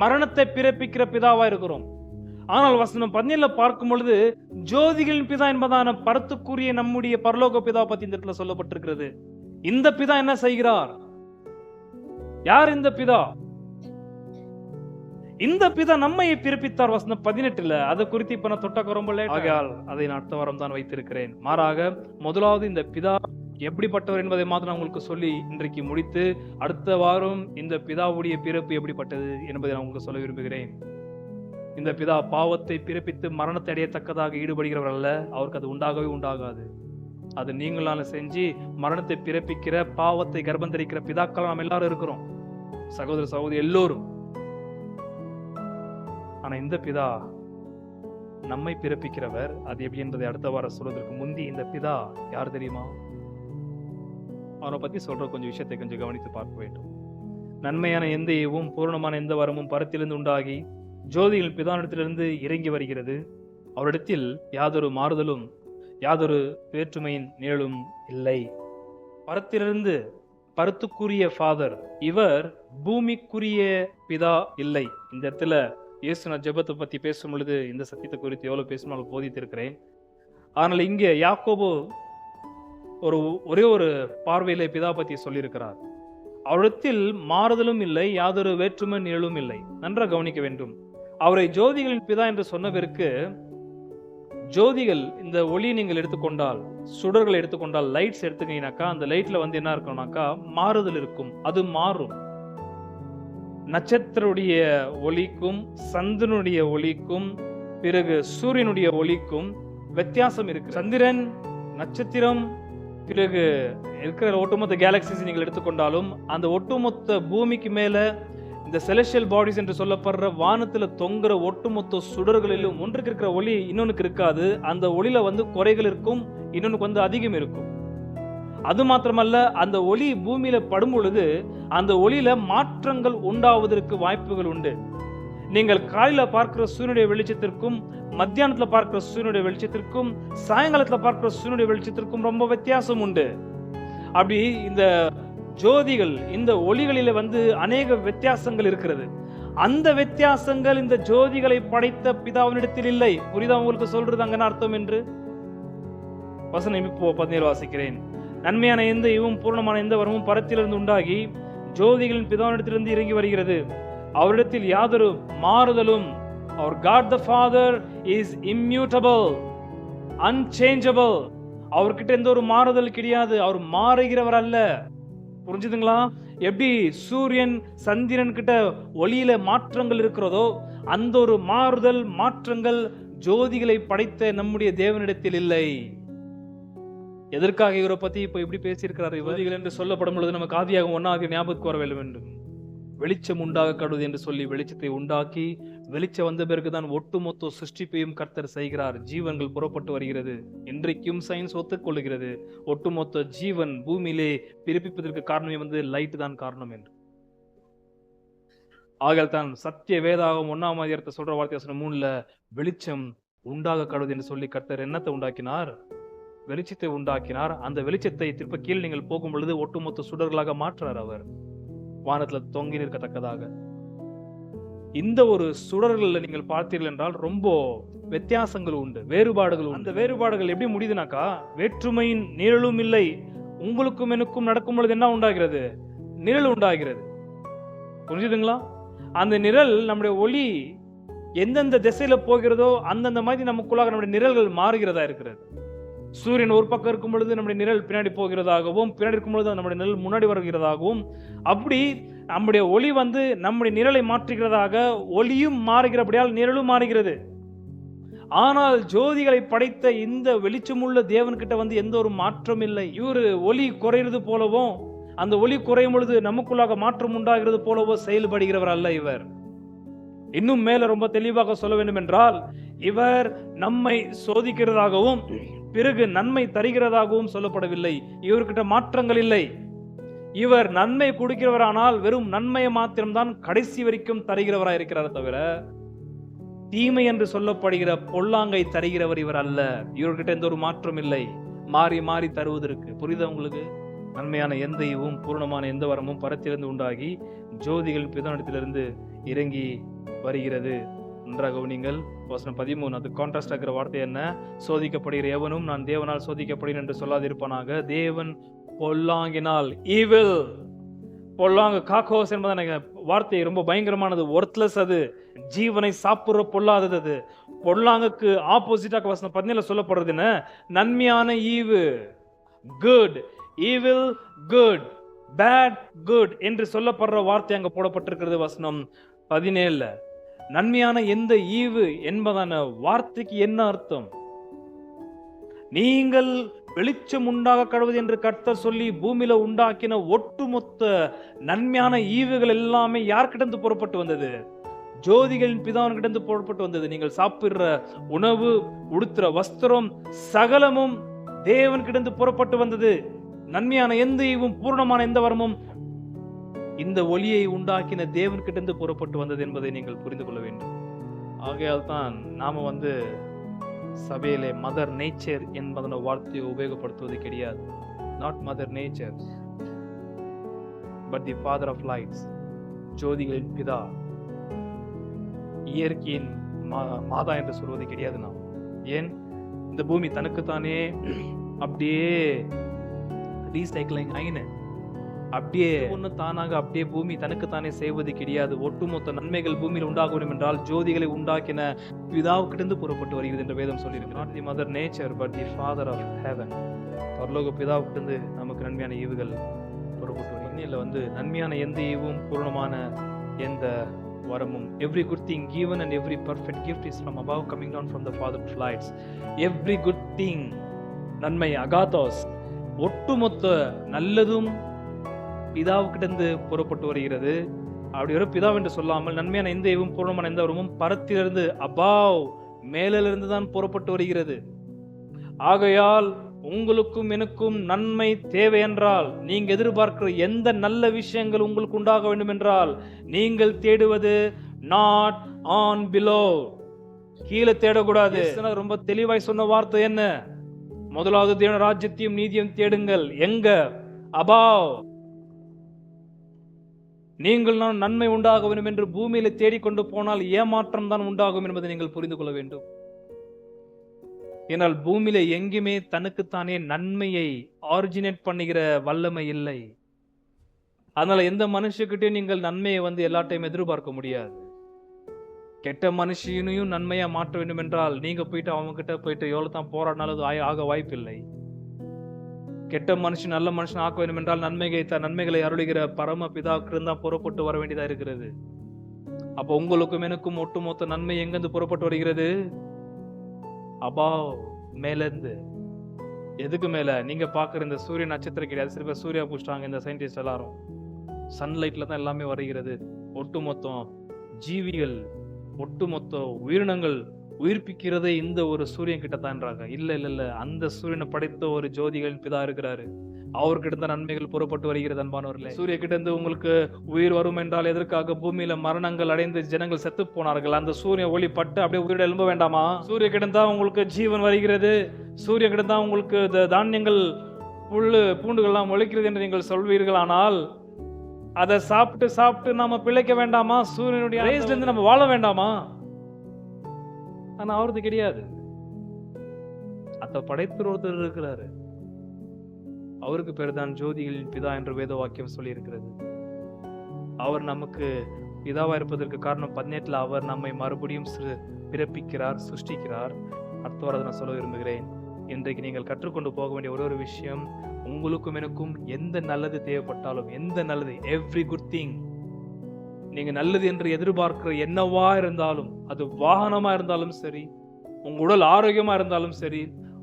மரணத்தை பிறப்பிக்கிற பிதாவா இருக்கிறோம். ஆனால் வசனம் 17 பார்க்கும் பொழுது ஜோதிகளின் பிதா என்பதான பரத்துக்குரிய நம்முடைய பரலோக பிதா பத்தி இந்த இடத்துல சொல்லப்பட்டிருக்கிறது. இந்த பிதா என்ன செய்கிறார்? யார் இந்த பிதா? இந்த பிதா நம்மை பிறப்பித்தார். வசனம் 18 அதை குறித்து இப்ப நான் தொட்ட ரொம்ப லேட் ஆகையால் அதை நான் அடுத்த வாரம் தான் வைத்திருக்கிறேன். மாறாக முதலாவது இந்த பிதா எப்படிப்பட்டவர் என்பதை மாத்திரம் உங்களுக்கு சொல்லி இன்றைக்கு முடித்து அடுத்த வாரம் இந்த பிதாவுடைய பிறப்பு எப்படிப்பட்டது என்பதை நான் உங்களுக்கு சொல்ல விரும்புகிறேன். இந்த பிதா பாவத்தை பிறப்பித்து மரணத்தை அடையத்தக்கதாக ஈடுபடுகிறவர் அல்ல. அவருக்கு அது உண்டாகவே உண்டாகாது. அது நீங்களால செஞ்சு மரணத்தை பிறப்பிக்கிற பாவத்தை கர்ப்பம் தரிக்கிற பிதாக்கள் நாம் எல்லாரும் இருக்கிறோம், சகோதர சகோதரி எல்லோரும். ஆனா இந்த பிதா நம்மை பிறப்பிக்கிறவர். அது எப்படி என்பதை அடுத்த வாரம் சொல்வதற்கு முந்தி இந்த பிதா யார் தெரியுமா? அவரை பத்தி சொல்ற கொஞ்சம் விஷயத்தை கொஞ்சம் கவனித்து பார்க்க வேண்டும். நன்மையான எந்த ஏவும் பூர்ணமான எந்த வரமும் பரத்திலிருந்து உண்டாகி ஜோதிகள் பிதானிடத்திலிருந்து இறங்கி வருகிறது. அவரிடத்தில் யாதொரு மாறுதலும் யாதொரு வேற்றுமையின் நிழலும் இல்லை. பரத்திலிருந்து பரத்துக்குரிய ஃபாதர் இவர், பூமிக்குரிய பிதா இல்லை. இந்த இடத்துல இயேசு நான் ஜெபத்தை பத்தி பேசும் பொழுது இந்த சத்தியத்தை குறித்து எவ்வளவு பேசணும் போதித்திருக்கிறேன். ஆனால் இங்கே யாக்கோபு ஒரே ஒரு பார்வையில பிதா பத்தி சொல்லியிருக்கிறார். அவரிடத்தில் மாறுதலும் இல்லை, யாதொரு வேற்றுமை நிழலும் இல்லை. நன்றாக கவனிக்க வேண்டும். அவரை ஜோதிகளின் பிதா என்று சொன்னவருக்கு, ஜோதிகள் இந்த ஒளி நீங்கள் எடுத்துக்கொண்டால், சுடர்களை எடுத்துக்கொண்டால், லைட்ஸ் எடுத்துக்கினாக்கா அந்த லைட்ல வந்து என்ன இருக்கும்னாக்கா மாறுதல் இருக்கும், அது மாறும். நட்சத்திரனுடைய ஒளிக்கும் சந்திரனுடைய ஒளிக்கும் பிறகு சூரியனுடைய ஒளிக்கும் வித்தியாசம் இருக்கு. சந்திரன், நட்சத்திரம், பிறகு இருக்கிற ஒட்டுமொத்த கேலக்சிஸ் நீங்கள் எடுத்துக்கொண்டாலும் அந்த ஒட்டுமொத்த பூமிக்கு மேல இந்த செலஸ்டியல் பாடிஸ் என்று சொல்லப்படுற வானத்துல தொங்குற ஒட்டுமொத்த சுடர்களிலும் ஒன்றுக்கு இருக்கிற ஒளி இன்னொன்னுக்கு இருக்காது. அந்த ஒளியில வந்து குறைகள் இருக்கும், இன்னொன்னுக்கு வந்து அதிகம் இருக்கும். அது மாத்திரமல்ல, அந்த ஒளி பூமியில படும் பொழுது அந்த ஒளியில மாற்றங்கள் உண்டாவதற்கு வாய்ப்புகள் உண்டு. நீங்கள் காலையில பார்க்கிற சூரியனுடைய வெளிச்சத்திற்கும் மத்தியானத்துல பார்க்கிற சூரியனுடைய வெளிச்சத்திற்கும் சாயங்காலத்துல பார்க்கிற சூரியனுடைய வெளிச்சத்திற்கும் ரொம்ப வித்தியாசம் உண்டு. அப்படி இந்த ஜோதிகள், இந்த ஒளிகளில வந்து அநேக வித்தியாசங்கள் இருக்கிறது. அந்த வித்தியாசங்கள் இந்த ஜோதிகளை படைத்த பிதாவினிடத்தில் இல்லை. புரிதா உங்களுக்கு சொல்றது அங்க அர்த்தம் என்று? வசனம் இப்போ 17 வாசிக்கிறேன். நன்மையான எந்த இவும் பூர்ணமான எந்த வரமும் பரத்திலிருந்து உண்டாகி ஜோதிகளின் பிதாவினிடத்திலிருந்து இறங்கி வருகிறது. அவரிடத்தில் யாதொரு மாறுதலும், our God the Father is immutable, unchangeable. அவர்கிட்ட எந்த ஒரு மாறுதல் கிடையாது. அவர் மாறுகிறவர் அல்ல. புரிஞ்சுதுங்களா? எப்படி சூரியன் சந்திரன் கிட்ட ஒளியில மாற்றங்கள் இருக்கிறதோ அந்த ஒரு மாறுதல் மாற்றங்கள் ஜோதிகளை படைத்த நம்முடைய தேவனிடத்தில் இல்லை. எதற்காக இவரை பத்தி இப்ப எப்படி பேசியிருக்கிறார்? ஜோதிகள் என்று சொல்லப்படும் பொழுது நமக்கு ஆதியாகமம் 1 ஞாபகத்துக்கு வர வேண்டும். வெளிச்சம் உண்டாக கடவுது என்று சொல்லி வெளிச்சத்தை உண்டாக்கி வெளிச்சம் வந்த பிறகுதான் ஒட்டுமொத்த சிருஷ்டிப்பையும் கர்த்தர் செய்கிறார். ஜீவன்கள் புறப்பட்டு வருகிறது. இன்றைக்கும் சயின்ஸ் ஒத்துக்கொள்ளுகிறது ஒட்டுமொத்த ஜீவன் பூமியிலே பிறப்பிப்பதற்கு காரணமே வந்து லைட் தான் காரணம் என்று. ஆகல் தான் சத்திய வேதாகம் 1ஆம் அதிகாரத்தை சொல்ற வார்த்தை 3 வெளிச்சம் உண்டாக கடவுது என்று சொல்லி கர்த்தர் என்னத்தை உண்டாக்கினார்? வெளிச்சத்தை உண்டாக்கினார். அந்த வெளிச்சத்தை திருப்ப கீழ் நீங்கள் போகும் பொழுது ஒட்டுமொத்த சுடர்களாக மாற்றார் அவர், வானத்துல தொங்கி நிற்கத்தக்கதாக. இந்த ஒரு சுடர்கள் நீங்கள் பார்த்தீர்கள் என்றால் ரொம்ப வித்தியாசங்கள் உண்டு, வேறுபாடுகள் உண்டு. அந்த வேறுபாடுகள் எப்படி முடியுதுனாக்கா, வேற்றுமையின் நிழலும் இல்லை. உங்களுக்கும் எனக்கும் நடக்கும் பொழுது என்ன உண்டாகிறது? நிழல் உண்டாகிறது. புரிஞ்சுதுங்களா? அந்த நிழல் நம்முடைய ஒளி எந்தெந்த திசையில போகிறதோ அந்தந்த மாதிரி நமக்குள்ளாக நம்முடைய நிழல்கள் மாறுகிறதா இருக்கிறது. சூரியன் ஒரு பக்கம் இருக்கும் பொழுது நம்முடைய நிழல் பின்னாடி போகிறதாகவும், பின்னாடி இருக்கும் பொழுது நம்முடைய நிழல் முன்னாடி வருகிறதாகவும், அப்படி நம்முடைய ஒளி வந்து நம்முடைய நிழலை மாற்றுகிறதாக ஒளியும் மாறுகிறபடியால் நிழலும் மாறுகிறது. ஆனால் ஜோதிகளை படைத்த இந்த வெளிச்சமுள்ள தேவன்கிட்ட வந்து எந்த ஒரு மாற்றம் இல்லை. இவரு ஒளி குறைகிறது போலவோ, அந்த ஒளி குறையும் பொழுது நமக்குள்ளாக மாற்றம் உண்டாகிறது போலவோ செயல்படுகிறவர் அல்ல இவர். இன்னும் மேல ரொம்ப தெளிவாக சொல்ல வேண்டும் என்றால், இவர் நம்மை சோதிக்கிறதாகவும் பிறகு நன்மை தருகிறதாகவும் சொல்லப்படவில்லை. இவர்கிட்ட மாற்றங்கள் இல்லை. இவர் நன்மை கொடுக்கிறவரானால் வெறும் நன்மையை மாத்திரம்தான் கடைசி வரைக்கும் தருகிறவராய் இருக்கிறார் தவிர தீமை என்று சொல்லப்படுகிற பொல்லாங்கை தருகிறவர் இவர் அல்ல. இவர்கிட்ட எந்த ஒரு மாற்றம் இல்லை, மாறி மாறி தருவதற்கு. புரியுதா உங்களுக்கு? நன்மையான எந்த ஈவும் பூர்ணமான எந்த வரமும் பரத்திலிருந்து உண்டாகி ஜோதிகள் பிதானிடத்திலிருந்து இறங்கி வருகிறது. நன்றாக நீங்கள் வசனம் 13, அது கான்ட்ராஸ்ட் ஆகிற வார்த்தை என்ன? சோதிக்கப்படுகிற எவனும் நான் தேவனால் சோதிக்கப்படுகிறேன் என்று சொல்லாதிருப்பானாக. தேவன் பொல்லாங்கினால், ஈவில், பொல்லாங்கு, காக்கோஸ் என்பதான வார்த்தை ரொம்ப பயங்கரமானது, ஒர்த்லெஸ். அது ஜீவனை சாப்பிடுற பொல்லாதது. அது பொல்லாங்குக்கு ஆப்போசிட்டாக வசனம் 17 சொல்லப்படுறது என்ன? நன்மையான ஈவு, good, evil good, bad good என்று சொல்லப்படுற வார்த்தை அங்க போடப்பட்டிருக்கிறது வசனம் 17. நன்மையான எந்த ஈவு என்பதான வார்த்தைக்கு என்ன அர்த்தம்? நீங்கள் வெளிச்சம் உண்டாக கடவுது என்று கர்த்தர் சொல்லி பூமியில உண்டாக்கின ஒட்டுமொத்த நன்மையான ஈவுகள் எல்லாமே யார்கிட்ட புறப்பட்டு வந்தது? ஜோதிகளின் பிதாவினிடந்து புறப்பட்டு வந்தது. நீங்கள் சாப்பிடுற உணவு, உடுத்துற வஸ்திரம், சகலமும் தேவன் கிட்ட புறப்பட்டு வந்தது. நன்மையான எந்த ஈவும் பூர்ணமான எந்த வரமும் இந்த ஒளியை உண்டாக்கின தேவன் கிட்ட புறப்பட்டு வந்தது என்பதை நீங்கள் புரிந்து கொள்ள வேண்டும். ஆகையால் தான் நாம சபையிலே மதர் நேச்சர் என்பதன வார்த்தையை உபயோகப்படுத்துவது கிடையாது. Not mother nature but the father of lights, ஜோதிகளின் பிதா, இயற்கையின் மாதா என்று சொல்வது கிடையாது நாம். ஏன்? இந்த பூமி தனக்குத்தானே அப்படியே ரீசைக்கிளிங் ஆயின, அப்படியே ஒன்று தானாக அப்படியே பூமி தனக்குத்தானே செய்வது கிடையாது. ஒட்டுமொத்த நன்மைகள் பூமியில் உண்டாக வேண்டும் என்றால் ஜோதிகளை உண்டாக்கின பிதாவுக்கிட்ட புறப்பட்டு வருகிறது என்று வேதம் சொல்லியிருக்கிறது. Not the mother nature but the father of heaven. பரலோக பிதாவுக்கிட்ட நமக்கு நன்மையான ஈவுகள் புறப்பட்டு வருகிறது. இன்னில நன்மையான எந்த ஈவும் பூர்ணமான எந்த வரமும், every good thing given and every perfect gift is from above, coming down from the Father of lights. Every good thing, நன்மை, அகாதோஸ், ஒட்டுமொத்த நல்லதும் பிதாவுக்கிட்ட புறப்பட்டு வருகிறது. அப்படி ஒரு பிதாவென்று சொல்லாமல் நன்மையான எந்த ஈவும் பூர்ணமான எந்த வரமும் பரத்திலிருந்து, அபாவ், மேலிருந்து தான் புறப்பட்டு வருகிறது. ஆகையால் உங்களுக்கும் எனக்கும் நன்மை தேவை என்றால், நீங்க எதிர்பார்க்கிற எந்த நல்ல விஷயங்கள் உங்களுக்கு உண்டாக வேண்டும் என்றால், நீங்கள் தேடுவது நாட் ஆன் பிலோ, கீழே தேடக்கூடாது. ரொம்ப தெளிவாய் சொன்ன வார்த்தை என்ன? முதலாவது தேவ ராஜ்யத்தையும் நீதியும் தேடுங்கள். எங்க? அபாவ். நீங்கள் நான் நன்மை உண்டாக வேண்டும் என்று பூமியில தேடிக்கொண்டு போனால் ஏமாற்றம் தான் உண்டாகும் என்பதை நீங்கள் புரிந்து கொள்ள வேண்டும். ஏனால் பூமியில எங்குமே தனக்குத்தானே நன்மையை ஆரிஜினேட் பண்ணுகிற வல்லமை இல்லை. அதனால எந்த மனுஷக்கிட்டே நீங்கள் நன்மையை எல்லா டைம் எதிர்பார்க்க முடியாது. கெட்ட மனுஷனையும் நன்மையா மாற்ற வேண்டும் என்றால் நீங்க போயிட்டு அவங்க கிட்ட போயிட்டு எவ்வளவு தான் போராடினாலும் அது ஆக வாய்ப்பில்லை. கெட்ட மனுஷன் நல்ல மனுஷன் ஆக்க வேண்டும் என்றால் நன்மைகளை அருளுகிற பரம பிதாவுக்கு தான் புறப்பட்டு வர வேண்டியதா இருக்கிறது. அப்ப உங்களுக்கும் எனக்கும் ஒட்டுமொத்த நன்மை எங்கிருந்து புறப்பட்டு வருகிறது? அபாவ், மேலிருந்து. எதுக்கு மேல? நீங்க பாக்குற இந்த சூரிய நட்சத்திரம் கிடையாது. சில பேர் சூர்யா பூச்சிட்டாங்க இந்த சயின்டிஸ்ட் எல்லாரும். சன்லைட்ல தான் எல்லாமே வருகிறது. ஒட்டுமொத்தம் ஜீவிகள், ஒட்டுமொத்த உயிரினங்கள் உயிர்ப்பிக்கிறதே இந்த ஒரு சூரியன் கிட்ட தான்றாங்க. இல்ல, அந்த சூரியனை படைத்த ஒரு ஜோதிகளின் பிதா இருக்கிறாரு. அவர்கிட்ட தான் நன்மைகள் புறப்பட்டு வருகிறது. அன்பானவர்களே, சூரிய கிட்ட இருந்து உங்களுக்கு உயிர் வரும் என்றால் எதற்காக பூமியில மரணங்கள் அடைந்து ஜனங்கள் செத்து போனார்கள்? அந்த சூரிய ஒளி பட்டு அப்படியே உயிரோட எழும்ப வேண்டாமா? சூரிய கிட்ட தான் உங்களுக்கு ஜீவன் வருகிறது. சூரிய கிட்ட தான் உங்களுக்கு தானியங்கள், புல்லு, பூண்டுகள்லாம் முளைக்கிறது என்று நீங்கள் சொல்வீர்கள். ஆனால் அதை சாப்பிட்டு நாம பிழைக்க வேண்டாமா? சூரியனுடைய ரேஸ்ல இருந்து நம்ம வாழ வேண்டாமா? ஆனா அவரது கிடையாது. அத படைத்து ஒருத்தர் இருக்கிறாரு. அவருக்கு பேர் தான் ஜோதிகளின் பிதா என்று வேத வாக்கியம் சொல்லி இருக்கிறது. அவர் நமக்கு பிதாவா இருப்பதற்கு காரணம் 18 அவர் நம்மை மறுபடியும் பிறப்பிக்கிறார், சிருஷ்டிக்கிறார். அடுத்த வாரம் நான் சொல்ல விரும்புகிறேன். இன்றைக்கு நீங்கள் கற்றுக்கொண்டு போக வேண்டிய ஒரு விஷயம், உங்களுக்கும் எனக்கும் எந்த நல்லது தேவைப்பட்டாலும், எந்த நல்லது, எவ்ரி குட் திங், நீங்க நல்லது என்று எதிர்பார்க்கிற என்னவா இருந்தாலும், அது வாகனமா இருந்தாலும் சரி, உங்க உடல் ஆரோக்கியமா இருந்தாலும் சரி,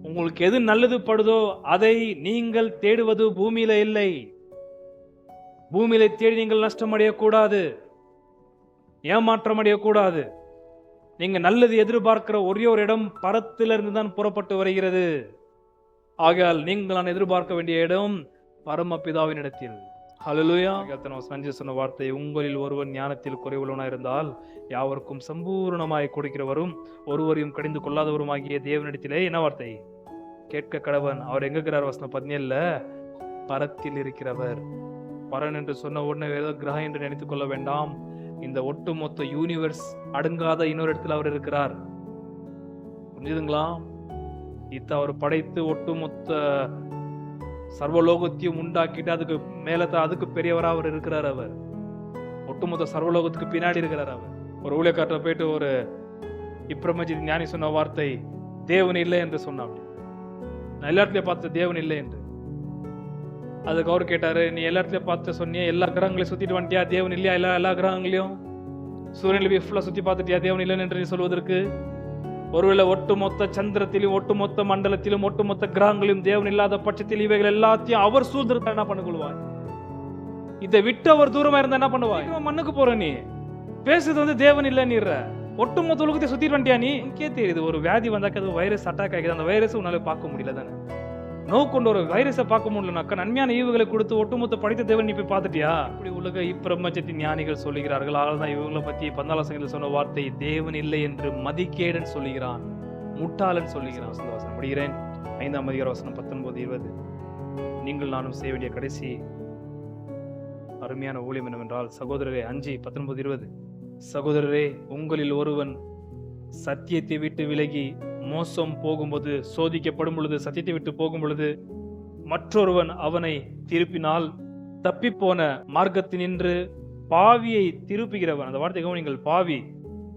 உங்களுக்கு எது நல்லது படுதோ அதை நீங்கள் தேடுவது பூமியில இல்லை. பூமியில தேடி நீங்கள் நஷ்டம் அடையக்கூடாது, ஏமாற்றம் அடையக்கூடாது. நீங்க நல்லது எதிர்பார்க்கிற ஒரே ஒரு இடம் பரத்திலிருந்து தான் புறப்பட்டு வருகிறது. ஆகையால் நீங்கள் நான் எதிர்பார்க்க வேண்டிய இடம் பரமபிதாவின் இடத்தில். ஹல்லேலூயா. சொன்ன வார்த்தை, உங்களில் ஒருவன் ஞானத்தில் குறைவுள்ளவனாய் இருந்தால் யாவருக்கும் சம்பூர்ணமாய் கொடுக்கிறவரும் ஒருவரையும் கடிந்து கொள்ளாதவருமாகிய தேவனிடத்திலே என்ன வார்த்தை கேட்க கடவன். அவர் எங்க இருக்கிறார்? வசனம் 17, பரத்தில் இருக்கிறவர். பரன் என்று சொன்ன உடனே வேற கிரகம் என்று நினைத்துக் கொள்ள வேண்டாம். இந்த ஒட்டுமொத்த யூனிவர்ஸ் அடங்காத இன்னொரு இடத்துல அவர் இருக்கிறார். புரிஞ்சுதுங்களா? இத்த அவர் படைத்து ஒட்டுமொத்த சர்வலோகத்தையும் உண்டாக்கிட்டு அதுக்கு மேலதான் அதுக்கு பெரியவரா அவர் இருக்கிறார். அவர் ஒட்டுமொத்த சர்வலோகத்துக்கு பின்னாடி இருக்கிறார். அவர் ஒரு ஊழியக்காரரை போயிட்டு ஒரு இப்ரமஜித் ஞானி சொன்ன வார்த்தை, தேவன் இல்லை என்று சொன்னான். நான் எல்லா இடத்துலயும் பார்த்த தேவன் இல்லை என்று. அதுக்கு அவர் கேட்டாரு, நீ எல்லா இடத்துலயும் பார்த்து சொன்னியா, எல்லா கிரகங்களையும் சுத்திட்டு வந்துட்டியா, தேவன் இல்லையா? எல்லா கிரகங்களையும் சூரியனில் போய் ஃபுல்லா சுத்தி பார்த்துட்டியா, தேவன் இல்லைன்னு என்று நீ சொல்வதற்கு? ஒருவேளை ஒட்டுமொத்த சந்திரத்திலும் ஒட்டுமொத்த மண்டலத்திலும் ஒட்டுமொத்த கிரகங்களிலும் தேவன் இல்லாத பட்சத்தில் இவைகள் எல்லாத்தையும் அவர் சூழ்ந்திருந்தா என்ன பண்ணுவாய்? இதை விட்டு அவர் தூரமா இருந்தா என்ன பண்ணுவாய்? மண்ணுக்கு போற நீ பேசுறது தேவன் இல்லைன்னு ஒட்டுமொத்த உலகத்தை சுத்திட்டு வந்துட்டியா நீ? உனக்கே தெரியுது, ஒரு வியாதி வந்தாக்க அது வைரஸ் அட்டாக் ஆகிது. அந்த வைரஸ் உன்னால பார்க்க முடியல தானே? நோவு கொண்டு ஒரு வைரஸை பார்க்க முடியலனாக்கா நன்மையான ஈவுகளை கொடுத்து ஒட்டுமொத்த படித்த தேவன் நீ போய் பார்த்துட்டியா? இப்படி உலக இப்பிரபஞ்சத்தின் ஞானிகள் சொல்லுகிறார்கள். அதனால்தான் இவங்களை பத்தி 14 சொன்ன வார்த்தை, தேவன் இல்லை என்று மதிக்கேடன் சொல்லுகிறான், முட்டாளன் சொல்லுகிறான். முடிகிறேன். 5ஆம் அதிகார வசனம் 19, 20. நீங்கள் நானும் செய்ய வேண்டிய கடைசி அருமையான ஊழியம் என்னவென்றால், சகோதரரே 5, 19, 20. சகோதரரே, உங்களில் ஒருவன் சத்தியத்தை விட்டு விலகி மோசம் போகும்போது, சோதிக்கப்படும் பொழுது, சத்தியத்தை விட்டு போகும் பொழுது மற்றொருவன் அவனை திருப்பினால் தப்பி போன மார்க்கத்தினின்று பாவியை திருப்புகிறவன். அந்த வார்த்தை கவனிங்கள், பாவி,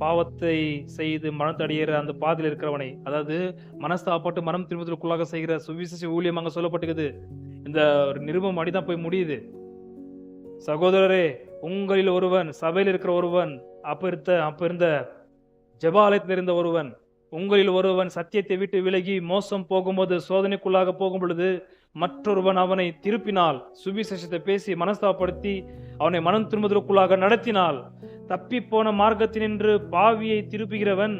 பாவத்தை செய்து மனத்தடையிற அந்த பாதையில் இருக்கிறவனை, அதாவது மனஸ்தாப்பட்டு மனம் திரும்புவதற்குள்ளாக செய்கிற சுவிசேஷ ஊழியம் அங்க சொல்லப்பட்டுக்குது. இந்த நிருபம் அடிதான் போய் முடியுது. சகோதரரே, உங்களில் ஒருவன், சபையில் இருக்கிற ஒருவன், அப்ப இருந்த ஜெபாலயத்தில் இருந்த ஒருவன், உங்களில் ஒருவன் சத்தியத்தை விட்டு விலகி மோசம் போகும்போது, சோதனைக்குள்ளாக போகும் பொழுது மற்றொருவன் அவனை திருப்பினால், சுவிசேஷத்தை பேசி மனஸ்தாபப்படுத்தி அவனை மனம் திரும்புவதற்குள்ளாக நடத்தினால், தப்பி போன மார்க்கத்தினின்று பாவியை திருப்புகிறவன்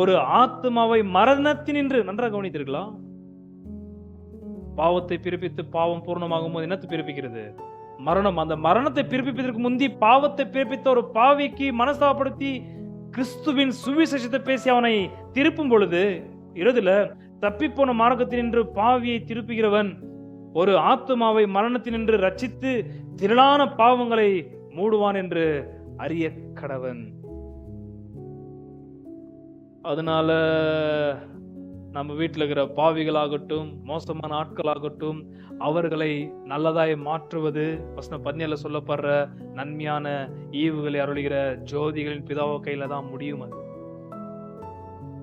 ஒரு ஆத்மாவை மரணத்தினின்று, நன்றாக கவனித்தீர்களா? பாவத்தை பிறப்பித்து பாவம் பூர்ணமாகும் போது என்னத்தை பிறப்பிக்கிறது? மரணம். அந்த மரணத்தை பிறப்பிப்பதற்கு முந்தி பாவத்தை பிறப்பித்த ஒரு பாவிக்கு மனஸ்தாபப்படுத்தி கிறிஸ்துவின் சுவிசேஷத்தை பேசி அவனை திருப்பும் பொழுது, இறுதியில தப்பிப்போன மார்க்கத்தினின்று பாவியை திருப்புகிறவன் ஒரு ஆத்மாவை மரணத்தினின்று ரட்சித்து திரளான பாவங்களை மூடுவான் என்று அறிய கடவன். அதனால நம்ம வீட்டில் இருக்கிற பாவிகளாகட்டும், மோசமான ஆட்களாகட்டும், அவர்களை நல்லதாய் மாற்றுவது வசனம் 17 சொல்லப்படுற நன்மையான ஈவுகளை அருளுகிற ஜோதிகளின் பிதாவ கையில தான் முடியும். அது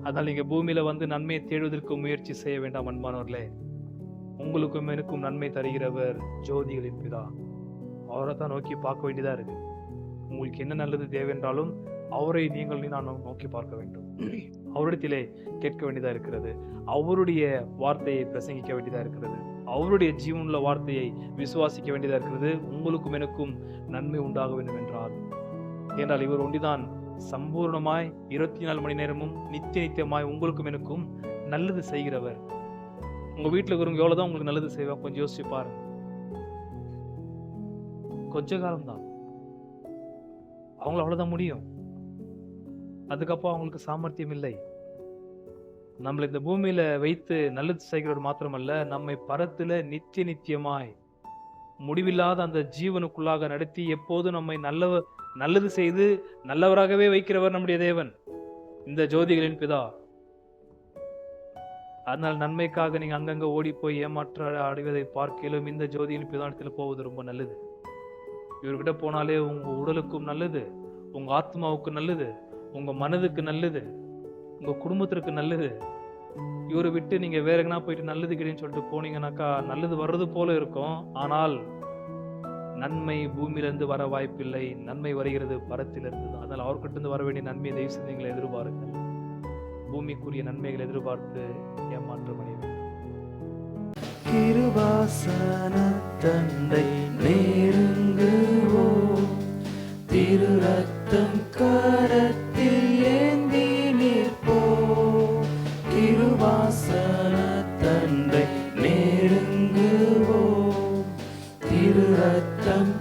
அதனால் நீங்க பூமியில வந்து நன்மையை தேடுவதற்கு முயற்சி செய்ய வேண்டாம் அன்பானவர்களே. உங்களுக்கும் எனக்கும் நன்மை தருகிறவர் ஜோதிகளின் பிதா. அவரை தான் நோக்கி பார்க்க வேண்டியதா இருக்கு. உங்களுக்கு என்ன நல்லது தேவைன்றாலும் அவரை நான் நோக்கி பார்க்க வேண்டும். அவரிடத்திலே கேட்க வேண்டியதா இருக்கிறது. அவருடைய வார்த்தையை பிரசங்கிக்க வேண்டியதா இருக்கிறது. அவருடைய ஜீவனுள்ள வார்த்தையை விசுவாசிக்க வேண்டியதா இருக்கிறது. உங்களுக்கும் எனக்கும் நன்மை உண்டாக வேண்டும் என்றால் இவர் ஒன்றிதான் சம்பூர்ணமாய் 24 மணி நேரமும் நித்தியமாய் உங்களுக்கும் எனக்கும் நல்லது செய்கிறவர். உங்க வீட்டுல இருக்கிறவங்க எவ்வளவுதான் உங்களுக்கு நல்லது செய்வா, கொஞ்சம் யோசிச்சு பாருங்க. கொஞ்ச காலம்தான், அவங்கள அவ்வளவுதான் முடியும். அதுக்கப்புறம் அவங்களுக்கு சாமர்த்தியம் இல்லை. நம்மளை இந்த பூமியில வைத்து நல்லது செய்கிறவர் மாத்திரமல்ல, நம்மை பரத்துல நித்தியமாய் முடிவில்லாத அந்த ஜீவனுக்குள்ளாக நடத்தி எப்போதும் நம்மை நல்லது செய்து நல்லவராகவே வைக்கிறவர் நம்முடைய தேவன், இந்த ஜோதிகளின் பிதா. அதனால் நன்மைக்காக நீங்க அங்கங்க ஓடி போய் ஏமாற்ற அடைவதை பார்க்கலும் இந்த ஜோதியின் பிதானத்தில் போவது ரொம்ப நல்லது. இவர்கிட்ட போனாலே உங்க உடலுக்கும் நல்லது, உங்க ஆத்மாவுக்கு நல்லது, உங்க மனதுக்கு நல்லது, உங்க குடும்பத்திற்கு நல்லது. இவரை விட்டு நீங்க வேற எங்கனா போயிட்டு நல்லது கிடைன்னு சொல்லிட்டு போனீங்கன்னாக்கா நல்லது வர்றது போல இருக்கும், ஆனால் நன்மை பூமியிலிருந்து வர வாய்ப்பில்லை. நன்மை வருகிறது பரத்திலிருந்து தான். அதனால் அவர்கிட்ட இருந்து வர வேண்டிய நன்மையை தயவு செய்து நீங்களை எதிர்பாருங்கள். பூமிக்குரிய நன்மைகளை எதிர்பார்த்து ஏமாற்றம் அடைய வேண்டும். திருவாசன தந்தை நெருங்குவோம், திரு ரத்தம் கரத்தில் ஏந்தினே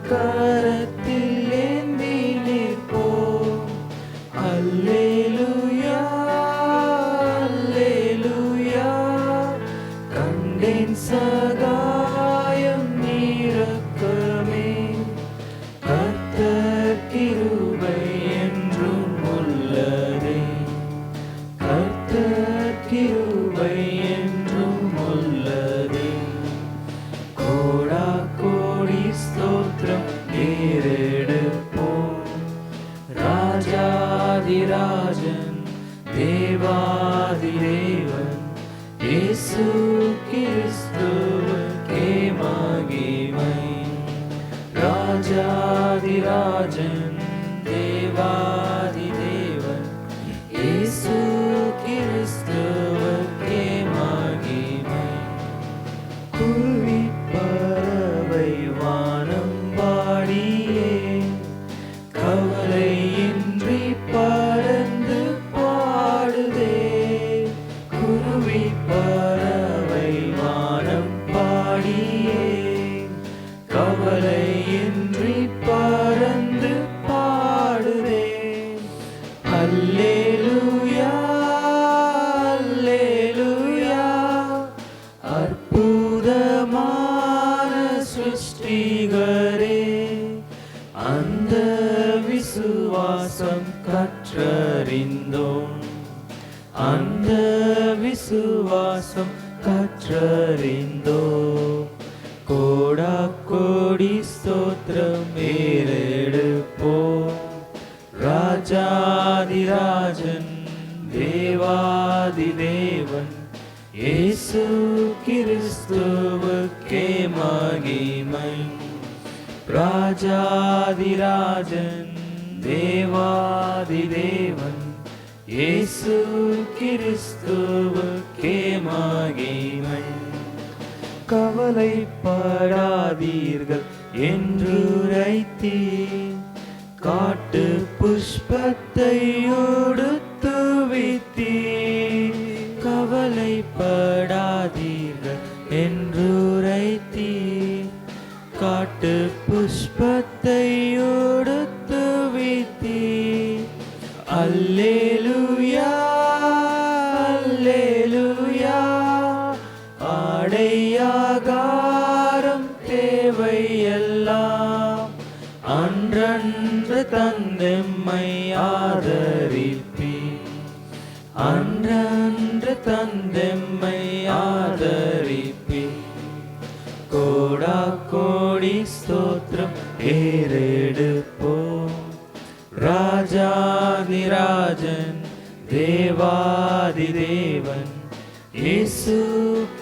கரத்தில் ஏந்தி நிற்போம். அல்லேலூயா அல்லேலூயா, கண்டேன் சகாயம் இரக்கமே. கர்த்தர் கிருபை என்றும் உள்ளதே, கர்த்தர் கிருபை என்றும் உள்ளதே. கோடா கோடி ஸ்தோத்திரம் ஏறெடுப்போம். ராஜாதிராஜன் தேவாதிதேவன் இயேசு கிறிஸ்துவுக்கே மகிமை. ராஜாதிராஜன் தேவாதிதேவன் இயேசு கிறிஸ்துவுக்கே மகிமை. குருவி பறவை வானம் பாடியே கவலையின்றி பறந்து பாடுதே. குருவி பறவை வானம் பாடியே கவலையின்றி பறந்து பாடுதே. அல்லேலூயா அல்லேலூயா, அற்புதமான சிருஷ்டிகரே, அந்த விசுவாசம் கற்றறிந்தோம், அந்த விசுவாசம் கற்றறிந்தோம். கோடா கோடி ஸ்தோத்திரம் ஏறெடுப்போம். ராஜாதிராஜன் தேவாதிதேவன் இயேசு கிறிஸ்துவுக்கே மகிமை. ராஜாதிராஜன் தேவாதிதேவன் இயேசு கிறிஸ்துவுக்கே மகிமை. கவலைப்படாதீர்கள் என்றுரைத்தீர், காட்டு புஷ்பத்தை உடுத்துவித்தீர். கவலைப்படாதீர்கள் என்றுரைத்தீர், காட்டு புஷ்பத்தை உடுத்துவித்தீர். அல்லேலூயா அல்லேலூயா, ஆடையாகாரம் தேவையெல்லாம் அன்றன்று தந்தெம்மை ஆதரிப்பீர், அன்றன்று தந்தெம்மை ஆதரிப்பீர். கோடா கோடி ஸ்தோத்திரம் ஏறெடுப்போம். ராஜாதிராஜன் தேவாதிதேவன் இயேசு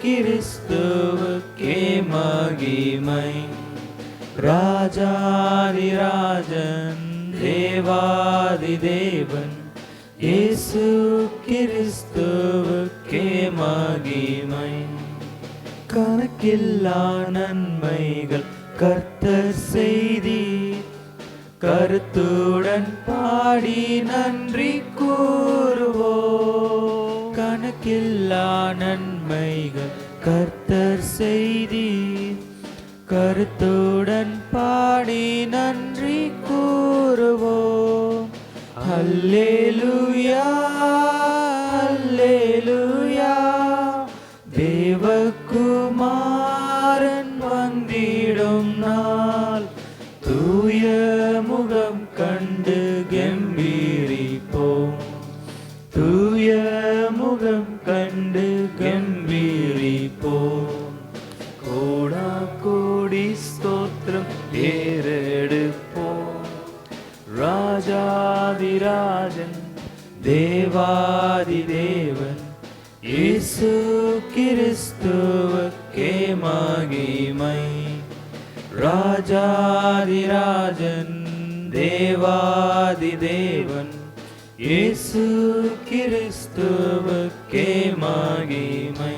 கிறிஸ்துவுக்கே மகிமை. ராஜாதிராஜன் தேவாதிதேவன் இயேசு கிறிஸ்துவுக்கே மகிமை. கணக்கில்லா நன்மைகள் கர்த்தர் செய்தீர், கருத்துடன் பாடி நன்றி கூறுவோம். கணக்கில்லா நன்மைகள் கர்த்தர் செய்தீர், கருத்துடன் பாடி நன்றி கூறுவோம். அல்லேலூயா அல்லேலூயா, தேவகுமாரன் வந்திடும் நாள், தூய முகம் கண்டு கெம்பீரிப்போம், தூய முகம் கண்டு கெம்பீரிப்போம். கோடா கோடி ஸ்தோத்திரம் ஏறெடுப்போம். ராஜாதிராஜன் தேவாதிதேவன் இயேசு கிறிஸ்துவுக்கே மகிமை. ராஜாதிராஜன் தேவாதிதேவன் இயேசு கிறிஸ்துவுக்கே மகிமை.